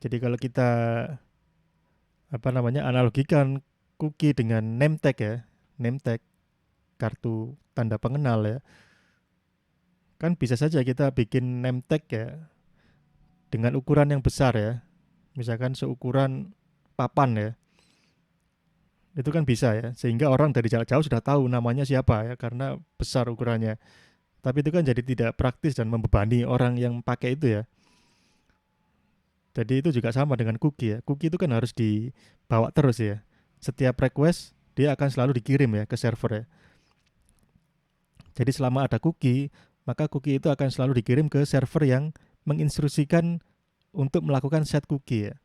A: Jadi kalau kita analogikan cookie dengan name tag ya, name tag, kartu tanda pengenal ya, kan bisa saja kita bikin name tag ya dengan ukuran yang besar ya, misalkan seukuran papan ya, itu kan bisa ya, sehingga orang dari jarak jauh sudah tahu namanya siapa ya karena besar ukurannya. Tapi itu kan jadi tidak praktis dan membebani orang yang pakai itu ya. Jadi itu juga sama dengan cookie ya. Cookie itu kan harus dibawa terus ya. Setiap request dia akan selalu dikirim ya ke server ya. Jadi selama ada cookie, maka cookie itu akan selalu dikirim ke server yang menginstruksikan untuk melakukan set cookie ya.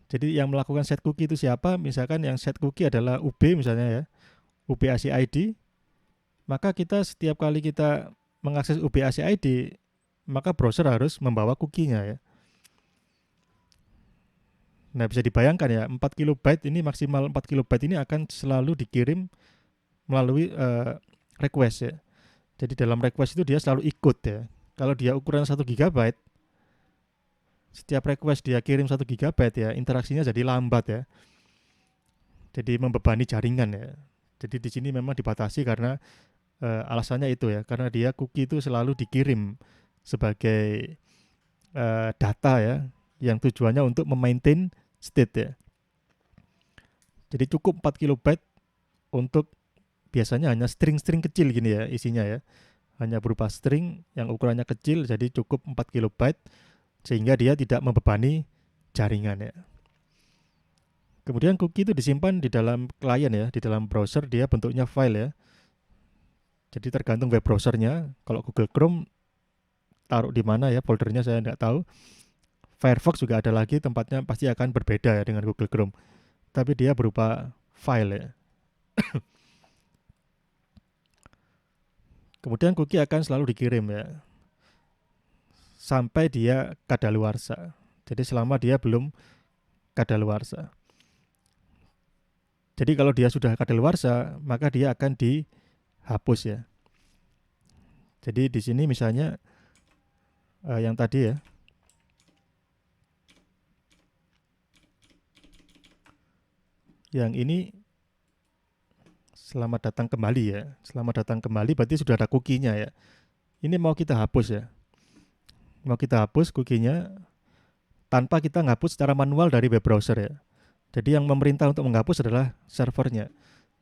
A: Jadi yang melakukan set cookie itu siapa? Misalkan yang set cookie adalah UB misalnya ya, UBAC ID, maka kita setiap kali kita mengakses UBAC ID, maka browser harus membawa cookie-nya ya. Nah, bisa dibayangkan ya, 4 KB ini, maksimal 4 KB ini akan selalu dikirim melalui request ya. Jadi dalam request itu dia selalu ikut ya. Kalau dia ukuran 1 GB, setiap request dia kirim 1 GB ya, interaksinya jadi lambat ya. Jadi membebani jaringan ya. Jadi di sini memang dibatasi karena alasannya itu ya, karena dia cookie itu selalu dikirim sebagai data ya, yang tujuannya untuk memaintain state ya. Jadi cukup 4 KB untuk biasanya hanya string-string kecil gini ya isinya ya. Hanya berupa string yang ukurannya kecil, jadi cukup 4 KB sehingga dia tidak membebani jaringan ya. Kemudian cookie itu disimpan di dalam klien ya, di dalam browser dia bentuknya file ya. Jadi tergantung web browsernya. Kalau Google Chrome taruh di mana ya foldernya saya nggak tahu. Firefox juga ada lagi tempatnya, pasti akan berbeda ya dengan Google Chrome. Tapi dia berupa file ya. Kemudian cookie akan selalu dikirim ya sampai dia kadaluarsa. Jadi selama dia belum kadaluarsa. Jadi kalau dia sudah kadaluarsa, maka dia akan dihapus ya. Jadi di sini misalnya yang tadi ya, yang ini selamat datang kembali ya. Selamat datang kembali berarti sudah ada cookie-nya ya. Ini mau kita hapus ya. Mau kita hapus cookie-nya tanpa kita ngapus secara manual dari web browser ya. Jadi yang memerintah untuk menghapus adalah servernya.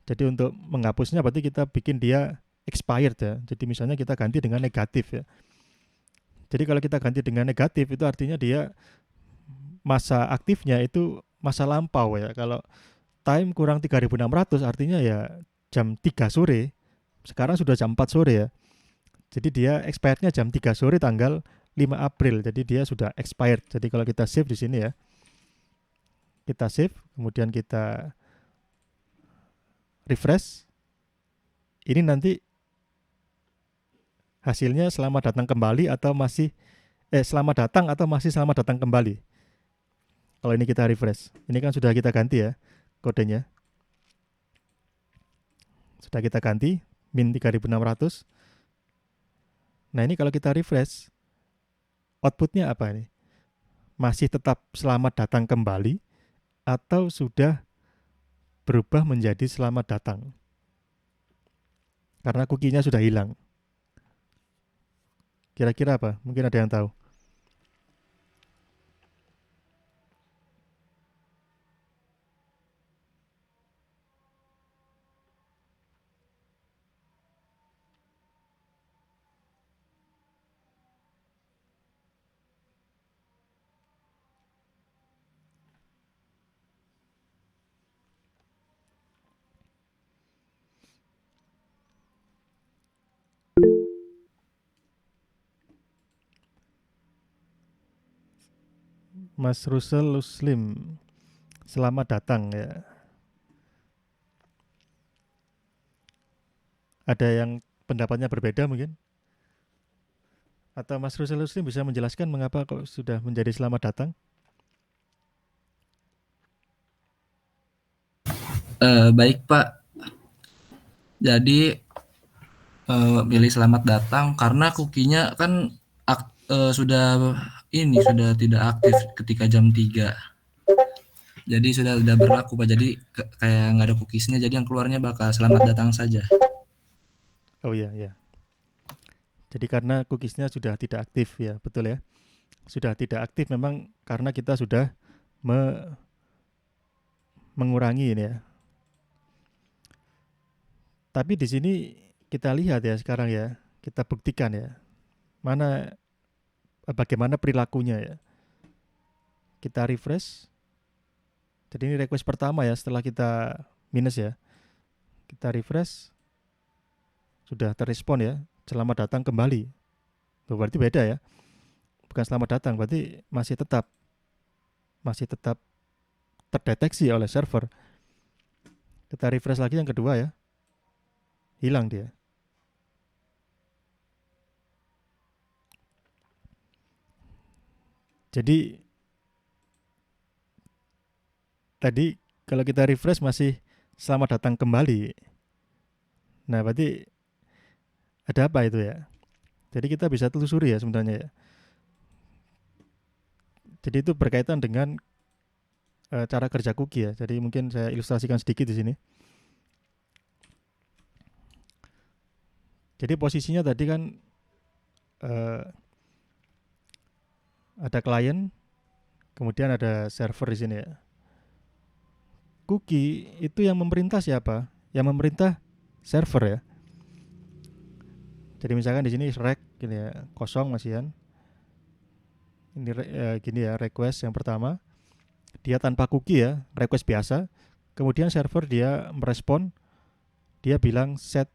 A: Jadi untuk menghapusnya berarti kita bikin dia expired ya. Jadi misalnya kita ganti dengan negatif ya. Jadi kalau kita ganti dengan negatif itu artinya dia masa aktifnya itu masa lampau ya. Kalau time kurang 3600 artinya ya jam 3 sore. Sekarang sudah jam 4 sore ya. Jadi dia expirednya jam 3 sore tanggal 5 April. Jadi dia sudah expired. Jadi kalau kita save di sini ya. Kita save, kemudian kita refresh. Ini nanti hasilnya selamat datang kembali atau masih selamat datang atau masih selamat datang kembali. Kalau ini kita refresh. Ini kan sudah kita ganti ya kodenya. Sudah kita ganti min 3600. Nah, ini kalau kita refresh, outputnya apa ini? Masih tetap selamat datang kembali atau sudah berubah menjadi selamat datang? Karena cookie-nya sudah hilang. Kira-kira apa? Mungkin ada yang tahu. Mas Russell Muslim, selamat datang ya. Ada yang pendapatnya berbeda mungkin? Atau Mas Russell Muslim bisa menjelaskan mengapa kok sudah menjadi selamat datang?
C: Baik Pak, jadi pilih selamat datang karena kukinya kan sudah sudah tidak aktif ketika jam 3. Jadi sudah tidak berlaku Pak, jadi kayak nggak ada cookiesnya, jadi yang keluarnya bakal selamat datang saja.
A: Oh iya, ya. Jadi karena cookiesnya sudah tidak aktif ya, betul ya. Sudah tidak aktif memang karena kita sudah mengurangi ini ya. Tapi di sini kita lihat ya sekarang ya, kita buktikan ya, bagaimana perilakunya ya. Kita refresh. Jadi ini request pertama ya setelah kita minus ya. Kita refresh, sudah terrespon ya, selamat datang kembali. Tuh, berarti beda ya. Bukan selamat datang, berarti masih tetap terdeteksi oleh server. Kita refresh lagi yang kedua ya. Hilang dia. Jadi tadi kalau kita refresh masih selamat datang kembali. Nah, berarti ada apa itu ya? Jadi kita bisa telusuri ya sebenarnya ya. Jadi itu berkaitan dengan cara kerja cookie ya. Jadi mungkin saya ilustrasikan sedikit di sini. Jadi posisinya tadi kan ada klien, kemudian ada server di sini ya. Cookie itu yang memerintah siapa? Yang memerintah server ya. Jadi misalkan di sini rec gini ya, kosong masihan. Ini gini ya, request yang pertama. Dia tanpa cookie ya, request biasa. Kemudian server dia merespon, dia bilang set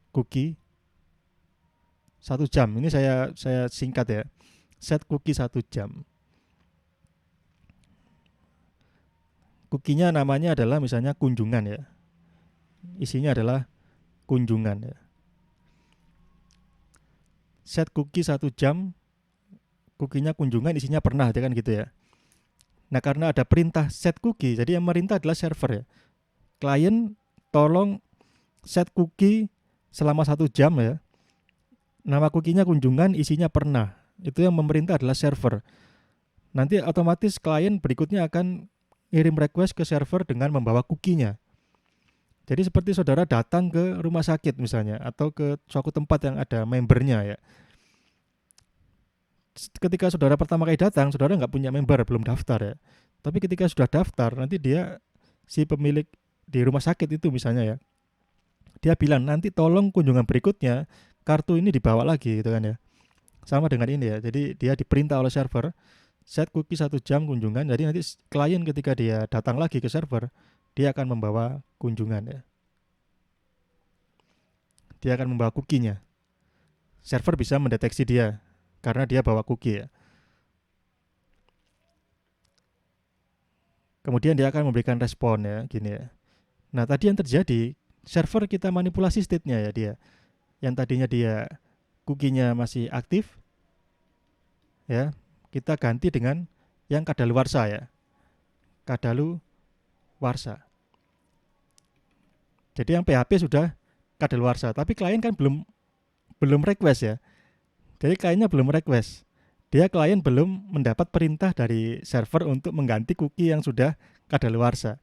A: cookie 1 jam. Ini saya singkat ya. Set cookie 1 jam. Cookie-nya namanya adalah misalnya kunjungan ya. Isinya adalah kunjungan ya. Set cookie 1 jam, cookie-nya kunjungan, isinya pernah, kan gitu ya. Nah, karena ada perintah set cookie, jadi yang merintah adalah server ya. Klien tolong set cookie selama 1 jam ya. Nama cookie-nya kunjungan, isinya pernah. Itu yang memerintah adalah server. Nanti otomatis klien berikutnya akan ngirim request ke server dengan membawa cookie-nya. Jadi seperti saudara datang ke rumah sakit misalnya, atau ke suatu tempat yang ada membernya ya. Ketika saudara pertama kali datang, saudara nggak punya member, belum daftar ya. Tapi ketika sudah daftar, nanti dia, si pemilik di rumah sakit itu misalnya ya, dia bilang nanti tolong kunjungan berikutnya kartu ini dibawa lagi gitu kan ya. Sama dengan ini ya, jadi dia diperintah oleh server set cookie 1 jam kunjungan. Jadi nanti klien ketika dia datang lagi ke server, dia akan membawa kunjungan ya. Dia akan membawa cookie-nya. Server bisa mendeteksi dia karena dia bawa cookie ya. Kemudian dia akan memberikan respon ya, gini ya. Nah, tadi yang terjadi, server kita manipulasi state-nya ya dia. Yang tadinya dia cookie-nya masih aktif ya, kita ganti dengan yang kadaluarsa ya. Kadaluarsa. Jadi yang PHP sudah kadaluarsa, tapi klien kan belum request ya. Jadi kliennya belum request. Klien belum mendapat perintah dari server untuk mengganti cookie yang sudah kadaluarsa.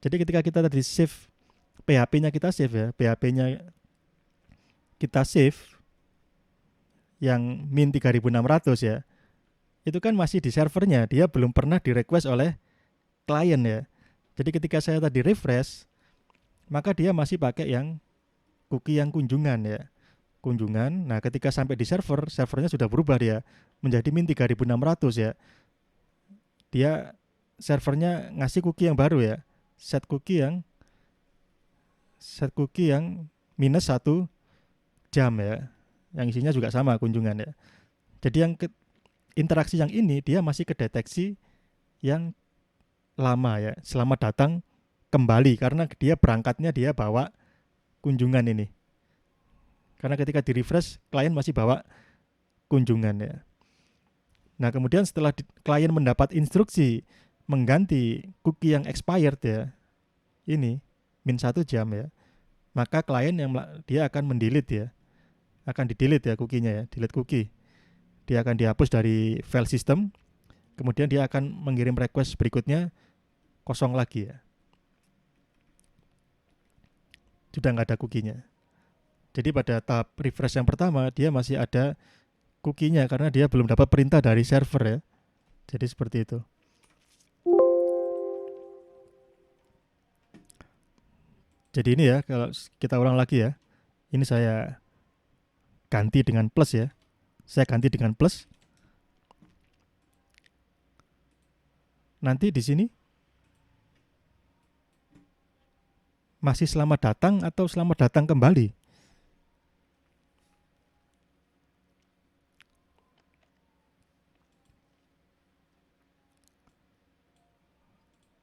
A: Jadi ketika kita tadi save PHP-nya, kita save ya, PHP-nya kita save yang min 3600 ya. Itu kan masih di servernya, dia belum pernah di request oleh klien ya. Jadi ketika saya tadi refresh, maka dia masih pakai yang cookie yang kunjungan ya. Kunjungan. Nah, ketika sampai di server, servernya sudah berubah dia menjadi min 3600 ya. Dia servernya ngasih cookie yang baru ya. Set cookie yang minus 1 jam ya. Yang isinya juga sama kunjungan ya. Jadi interaksi yang ini dia masih kedeteksi yang lama ya, selamat datang kembali, karena dia berangkatnya dia bawa kunjungan ini. Karena ketika di refresh klien masih bawa kunjungan ya. Nah kemudian setelah klien mendapat instruksi mengganti cookie yang expired ya, ini min 1 jam ya, maka klien yang dia akan mendelete ya, akan di-delete ya cookie-nya ya, delete cookie. Dia akan dihapus dari file system, kemudian dia akan mengirim request berikutnya kosong lagi ya. Sudah nggak ada cookie-nya. Jadi pada tahap refresh yang pertama dia masih ada cookie-nya karena dia belum dapat perintah dari server ya. Jadi seperti itu. Jadi ini ya, kalau kita ulang lagi ya. Ini saya ganti dengan plus ya. Saya ganti dengan plus. Nanti di sini masih selamat datang atau selamat datang kembali.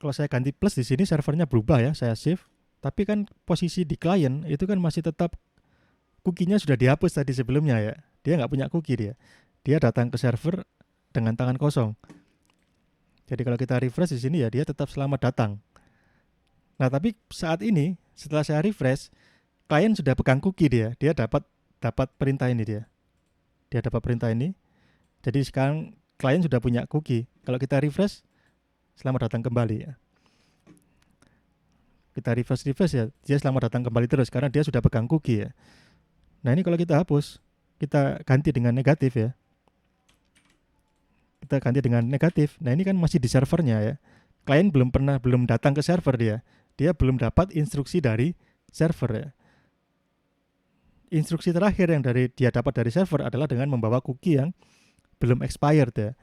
A: Kalau saya ganti plus di sini servernya berubah ya, saya save. Tapi kan posisi di klien itu kan masih tetap cookie-nya sudah dihapus tadi sebelumnya ya. Dia nggak punya cookie dia. Dia datang ke server dengan tangan kosong. Jadi kalau kita refresh di sini ya dia tetap selamat datang. Nah tapi saat ini setelah saya refresh, klien sudah pegang cookie dia. Dia dapat perintah ini dia. Dia dapat perintah ini. Jadi sekarang klien sudah punya cookie. Kalau kita refresh, selamat datang kembali ya. Kita refresh ya, dia selamat datang kembali terus karena dia sudah pegang cookie ya. Nah ini kalau kita hapus, kita ganti dengan negatif ya. Kita ganti dengan negatif. Nah ini kan masih di servernya ya. Klien belum datang ke server dia. Dia belum dapat instruksi dari server ya. Instruksi terakhir yang dia dapat dari server adalah dengan membawa cookie yang belum expired ya.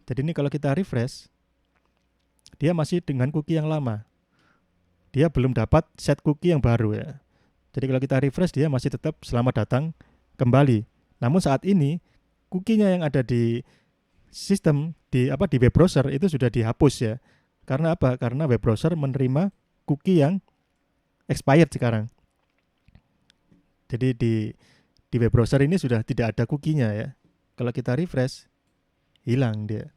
A: Jadi ini kalau kita refresh, dia masih dengan cookie yang lama. Dia belum dapat set cookie yang baru ya. Jadi kalau kita refresh dia masih tetap selamat datang kembali. Namun saat ini cookie-nya yang ada di sistem di web browser itu sudah dihapus ya. Karena apa? Karena web browser menerima cookie yang expired sekarang. Jadi di web browser ini sudah tidak ada cookie-nya ya. Kalau kita refresh hilang dia.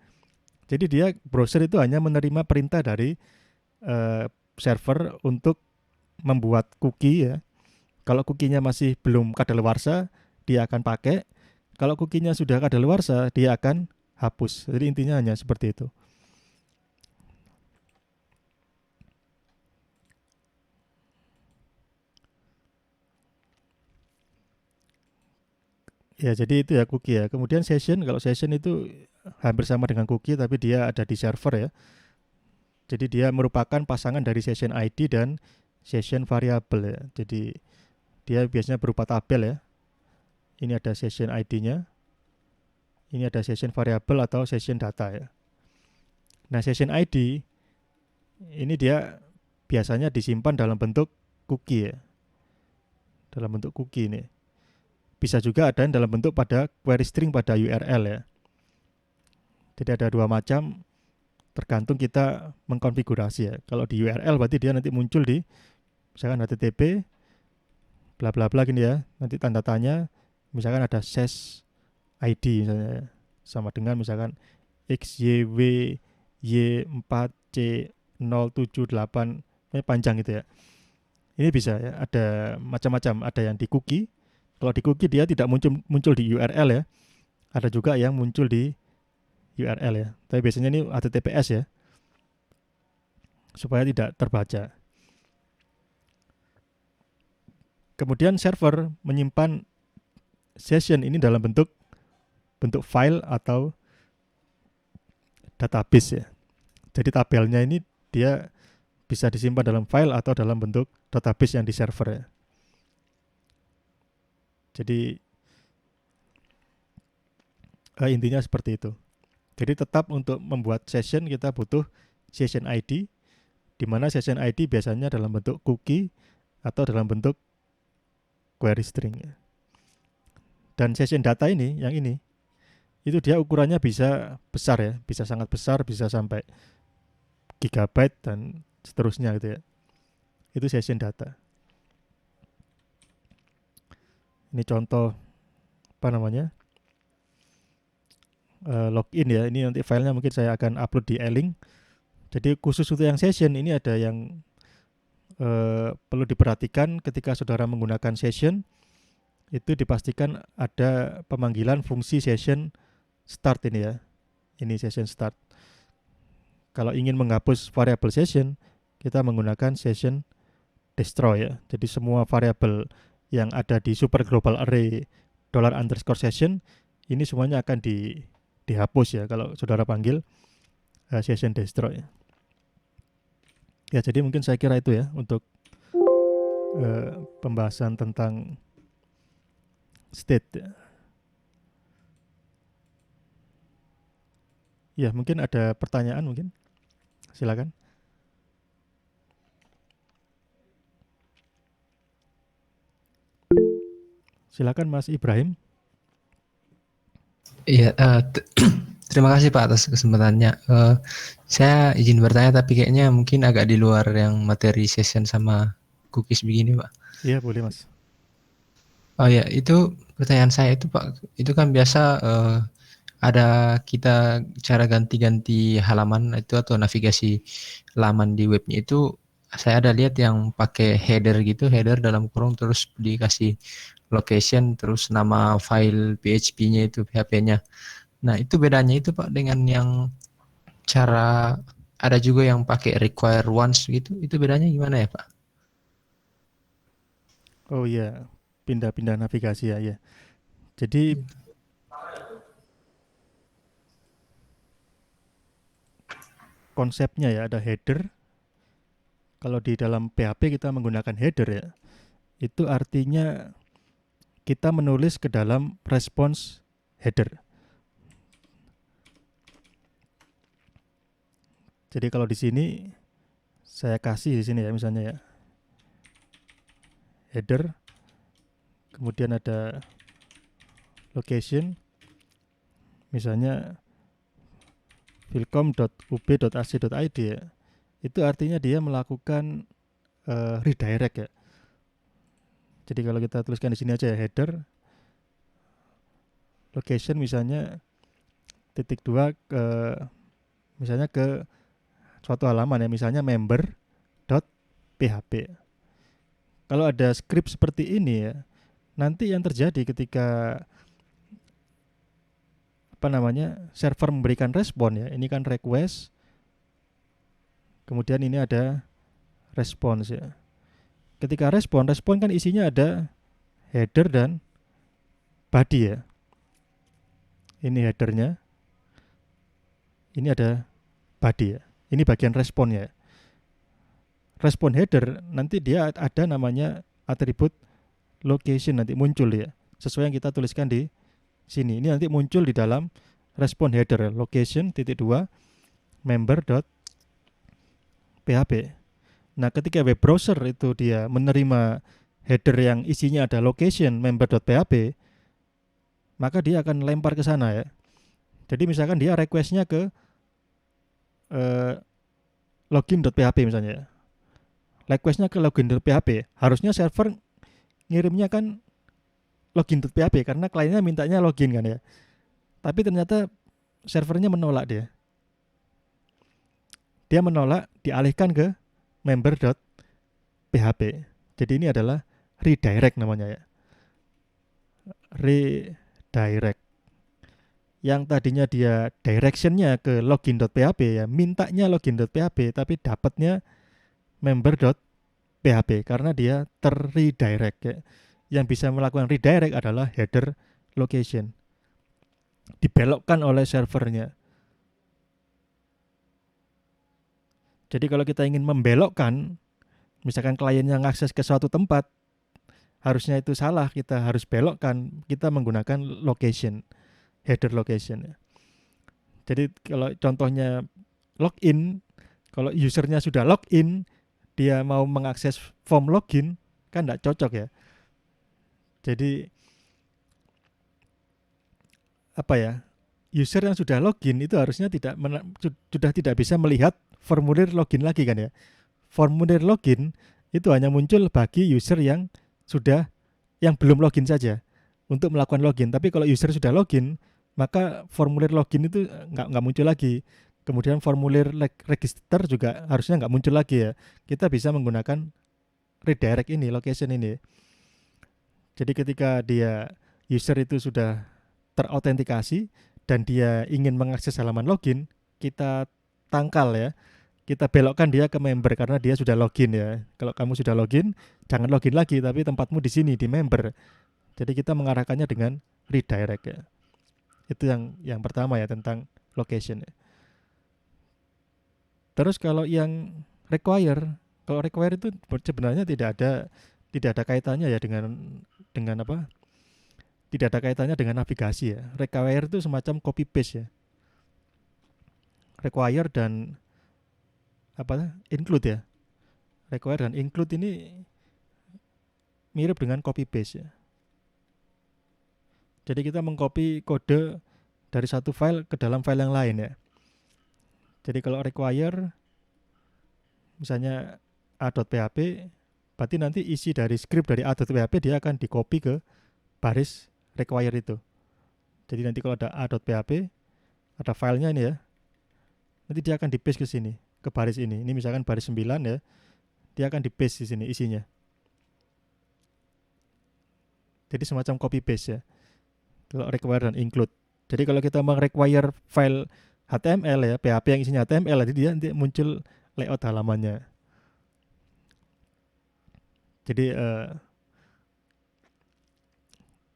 A: Jadi dia browser itu hanya menerima perintah dari server untuk membuat cookie ya. Kalau cookie-nya masih belum kadaluarsa, dia akan pakai. Kalau cookie-nya sudah kadaluarsa, dia akan hapus. Jadi intinya hanya seperti itu. Ya, jadi itu ya cookie ya. Kemudian session, kalau session itu hampir sama dengan cookie tapi dia ada di server ya. Jadi dia merupakan pasangan dari session ID dan session variable ya. Jadi dia biasanya berupa tabel ya. Ini ada session ID-nya. Ini ada session variable atau session data ya. Nah, session ID ini dia biasanya disimpan dalam bentuk cookie ya. Dalam bentuk cookie ini. Bisa juga ada dalam bentuk pada query string pada URL ya. Jadi ada dua macam, tergantung kita mengkonfigurasi ya. Kalau di URL berarti dia nanti muncul di misalkan HTTP bla bla bla gini ya. Nanti tanda tanya, misalkan ada ses ID misalnya ya. Sama dengan misalkan XYWY4C078 panjang gitu ya. Ini bisa ya, ada macam-macam, ada yang di cookie. Kalau di cookie dia tidak muncul di URL ya. Ada juga yang muncul di URL ya. Tapi biasanya ini HTTPS ya. Supaya tidak terbaca. Kemudian server menyimpan session ini dalam bentuk file atau database ya. Jadi tabelnya ini dia bisa disimpan dalam file atau dalam bentuk database yang di server ya. Jadi intinya seperti itu. Jadi tetap untuk membuat session kita butuh session ID, di mana session ID biasanya dalam bentuk cookie atau dalam bentuk query string ya. Dan session data ini, yang ini itu dia ukurannya bisa besar ya, bisa sangat besar, bisa sampai gigabyte dan seterusnya gitu ya. Itu session data. Ini contoh apa namanya, login ya. Ini nanti filenya mungkin saya akan upload di e-link. Jadi khusus untuk yang session ini ada yang perlu diperhatikan ketika saudara menggunakan session. Itu dipastikan ada pemanggilan fungsi session start ini ya. Ini session start. Kalau ingin menghapus variabel session, kita menggunakan session destroy ya. Jadi semua variabel yang ada di super global array $_session ini semuanya akan dihapus ya kalau saudara panggil session destroy. Ya, jadi mungkin saya kira itu ya untuk pembahasan tentang state. Ya, mungkin ada pertanyaan mungkin. Silakan. Silakan Mas Ibrahim.
D: Iya, terima kasih Pak atas kesempatannya. Saya izin bertanya tapi kayaknya mungkin agak di luar yang materi session sama cookies begini Pak.
A: Iya, boleh Mas.
D: Oh ya, itu pertanyaan saya itu Pak, itu kan biasa ada kita cara ganti-ganti halaman itu atau navigasi laman di webnya itu saya ada lihat yang pakai header gitu, header dalam kurung terus dikasih location terus nama file PHP-nya itu PHP-nya. Nah, itu bedanya itu Pak dengan yang cara ada juga yang pakai require once gitu, itu bedanya gimana ya Pak?
A: Oh iya, pindah-pindah navigasi ya. Jadi konsepnya ya ada header. Kalau di dalam PHP kita menggunakan header ya, itu artinya kita menulis ke dalam response header. Jadi kalau di sini saya kasih di sini ya misalnya ya header, kemudian ada location, misalnya filcom.ub.ac.id ya. Itu artinya dia melakukan redirect ya. Jadi kalau kita tuliskan di sini aja ya header, location misalnya .2 ke misalnya ke suatu halaman ya, misalnya member.php. Kalau ada script seperti ini ya, nanti yang terjadi ketika server memberikan respon ya, ini kan request, kemudian ini ada response ya. Ketika respon kan isinya ada header dan body ya. Ini headernya, ini ada body ya. Ini bagian respon ya. Respon header nanti dia ada namanya atribut location nanti muncul ya, sesuai yang kita tuliskan di sini. Ini nanti muncul di dalam respon header location .2 member.php. Nah, ketika web browser itu dia menerima header yang isinya ada location member.php, maka dia akan lempar ke sana ya. Jadi misalkan dia requestnya ke login.php misalnya ya. Requestnya ke login.php, harusnya server ngirimnya kan login.php karena kliennya mintanya login kan ya. Tapi ternyata servernya menolak dia. Dia menolak, dialihkan ke member.php. Jadi ini adalah redirect namanya ya. Redirect. Yang tadinya dia directionnya ke login.php ya, mintanya login.php tapi dapatnya member.php karena dia terredirect ya. Yang bisa melakukan redirect adalah header location. Dibelokkan oleh servernya. Jadi kalau kita ingin membelokkan, misalkan kliennya mengakses ke suatu tempat, harusnya itu salah, kita harus belokkan, kita menggunakan location, header location ya. Jadi kalau contohnya login, kalau usernya sudah login, dia mau mengakses form login, kan tidak cocok ya. Jadi user yang sudah login itu harusnya sudah tidak bisa melihat formulir login lagi kan ya. Formulir login itu hanya muncul bagi user yang belum login saja untuk melakukan login. Tapi kalau user sudah login, maka formulir login itu nggak muncul lagi. Kemudian formulir register juga harusnya nggak muncul lagi ya. Kita bisa menggunakan redirect ini, location ini. Jadi ketika user itu sudah terautentikasi dan dia ingin mengakses halaman login, kita tangkal ya. Kita belokkan dia ke member karena dia sudah login ya. Kalau kamu sudah login, jangan login lagi, tapi tempatmu di sini, di member. Jadi kita mengarahkannya dengan redirect ya. Itu yang pertama ya, tentang location ya. Terus kalau yang require itu sebenarnya tidak ada kaitannya ya dengan apa? Tidak ada kaitannya dengan navigasi ya. Require itu semacam copy paste ya. Require dan include ya. Require dan include ini mirip dengan copy paste ya. Jadi kita mengcopy kode dari satu file ke dalam file yang lain ya. Jadi kalau require misalnya a.php, berarti nanti isi dari script dari a.php dia akan di-copy ke baris require itu. Jadi nanti kalau ada a.php, ada filenya ini ya, nanti dia akan di-paste ke sini, ke baris ini. Ini misalkan baris 9 ya, dia akan di-paste di sini isinya. Jadi semacam copy paste ya. Kalau require dan include. Jadi kalau kita meng-require file HTML ya, PHP yang isinya HTML, jadi dia nanti muncul layout halamannya. Jadi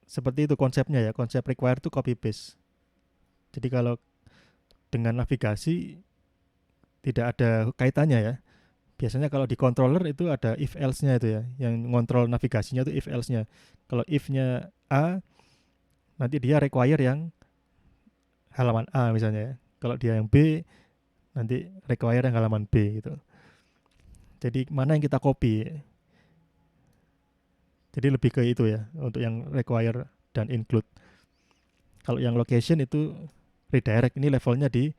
A: seperti itu konsepnya ya, konsep require itu copy paste. Jadi kalau dengan navigasi tidak ada kaitannya ya. Biasanya kalau di controller itu ada if else-nya itu ya, yang ngontrol navigasinya itu if else-nya. Kalau if-nya A, nanti dia require yang halaman A misalnya ya. Kalau dia yang B, nanti require yang halaman B gitu. Jadi mana yang kita copy? Jadi lebih ke itu ya, untuk yang require dan include. Kalau yang location itu redirect, ini levelnya di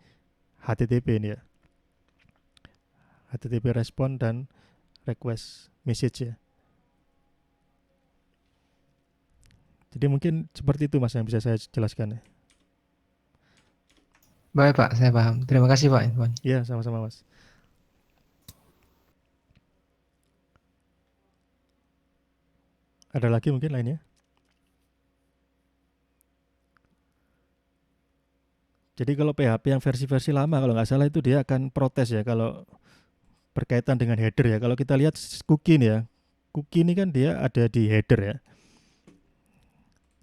A: HTTP ini ya. HTTP respond dan request message ya. Jadi mungkin seperti itu Mas yang bisa saya jelaskan ya.
D: Baik Pak, saya paham. Terima kasih Pak infonya.
A: Iya, sama-sama Mas. Ada lagi mungkin lainnya? Jadi kalau PHP yang versi-versi lama kalau nggak salah itu dia akan protes ya kalau berkaitan dengan header ya. Kalau kita lihat cookie nih ya, cookie ini kan dia ada di header ya.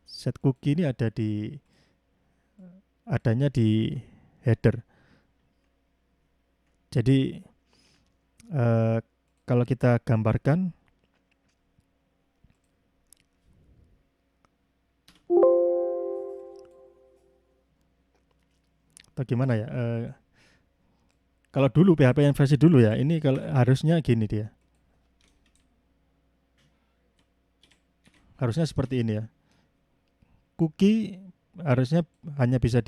A: Set cookie ini adanya di header. Jadi kalau kita gambarkan atau gimana ya? Kalau dulu PHP yang versi dulu ya, ini kalau harusnya gini dia. Harusnya seperti ini ya. Cookie harusnya hanya bisa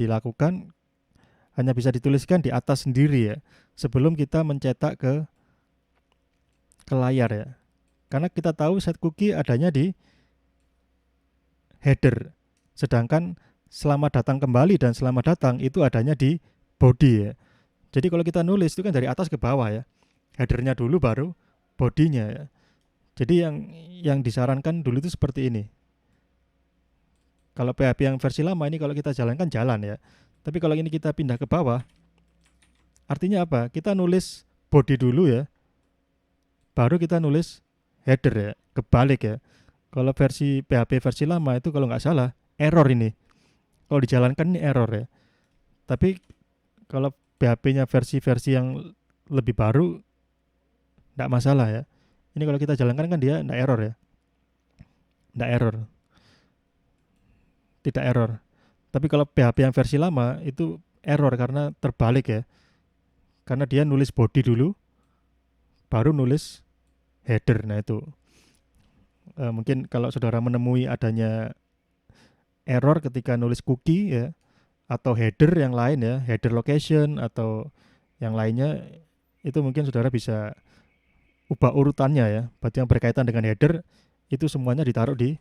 A: dituliskan di atas sendiri ya, sebelum kita mencetak ke layar ya. Karena kita tahu set cookie adanya di header, sedangkan selamat datang kembali dan selamat datang itu adanya di body ya. Jadi kalau kita nulis itu kan dari atas ke bawah ya, headernya dulu baru bodinya ya. Jadi yang disarankan dulu itu seperti ini. Kalau PHP yang versi lama ini kalau kita jalankan jalan ya. Tapi kalau ini kita pindah ke bawah, artinya apa? Kita nulis body dulu ya, baru kita nulis header ya, kebalik ya. Kalau versi PHP versi lama itu kalau nggak salah error ini. Kalau dijalankan ini error ya. Tapi kalau PHP-nya versi-versi yang lebih baru nggak masalah ya. Ini kalau kita jalankan kan dia nggak error ya. Nggak error. Tidak error. Tapi kalau PHP yang versi lama itu error karena terbalik ya. Karena dia nulis body dulu, baru nulis header. Nah itu mungkin kalau saudara menemui adanya error ketika nulis cookie ya, atau header yang lain ya, header location atau yang lainnya, itu mungkin saudara bisa ubah urutannya ya. Berarti yang berkaitan dengan header itu semuanya ditaruh di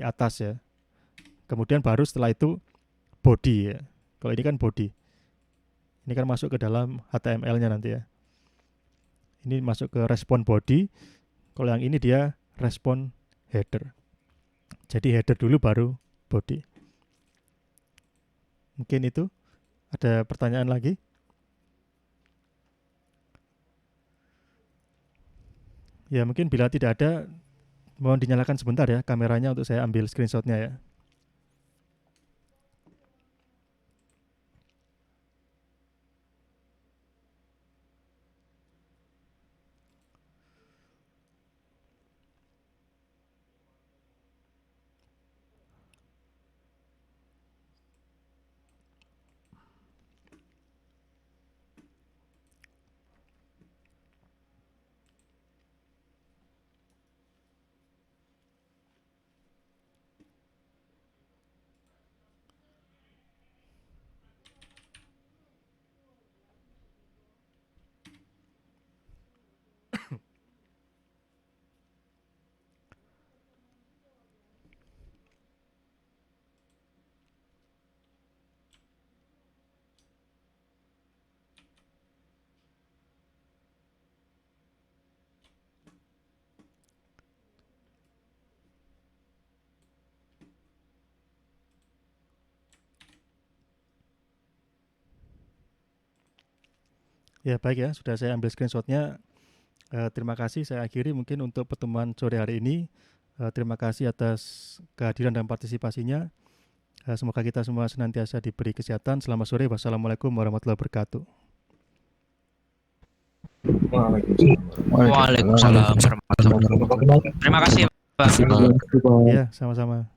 A: atas ya. Kemudian baru setelah itu body ya. Kalau ini kan body. Ini kan masuk ke dalam HTML-nya nanti ya. Ini masuk ke respon body. Kalau yang ini dia respon header. Jadi header dulu baru body. Mungkin itu. Ada pertanyaan lagi? Ya mungkin bila tidak ada, mohon dinyalakan sebentar ya kameranya untuk saya ambil screenshotnya ya. Ya baik ya, sudah saya ambil screenshotnya. Terima kasih, saya akhiri mungkin untuk pertemuan sore hari ini. Terima kasih atas kehadiran dan partisipasinya. Semoga kita semua senantiasa diberi kesehatan. Selamat sore, wassalamualaikum warahmatullahi wabarakatuh.
E: Waalaikumsalam warahmatullahi wabarakatuh. Terima kasih Pak.
A: Ya, sama-sama.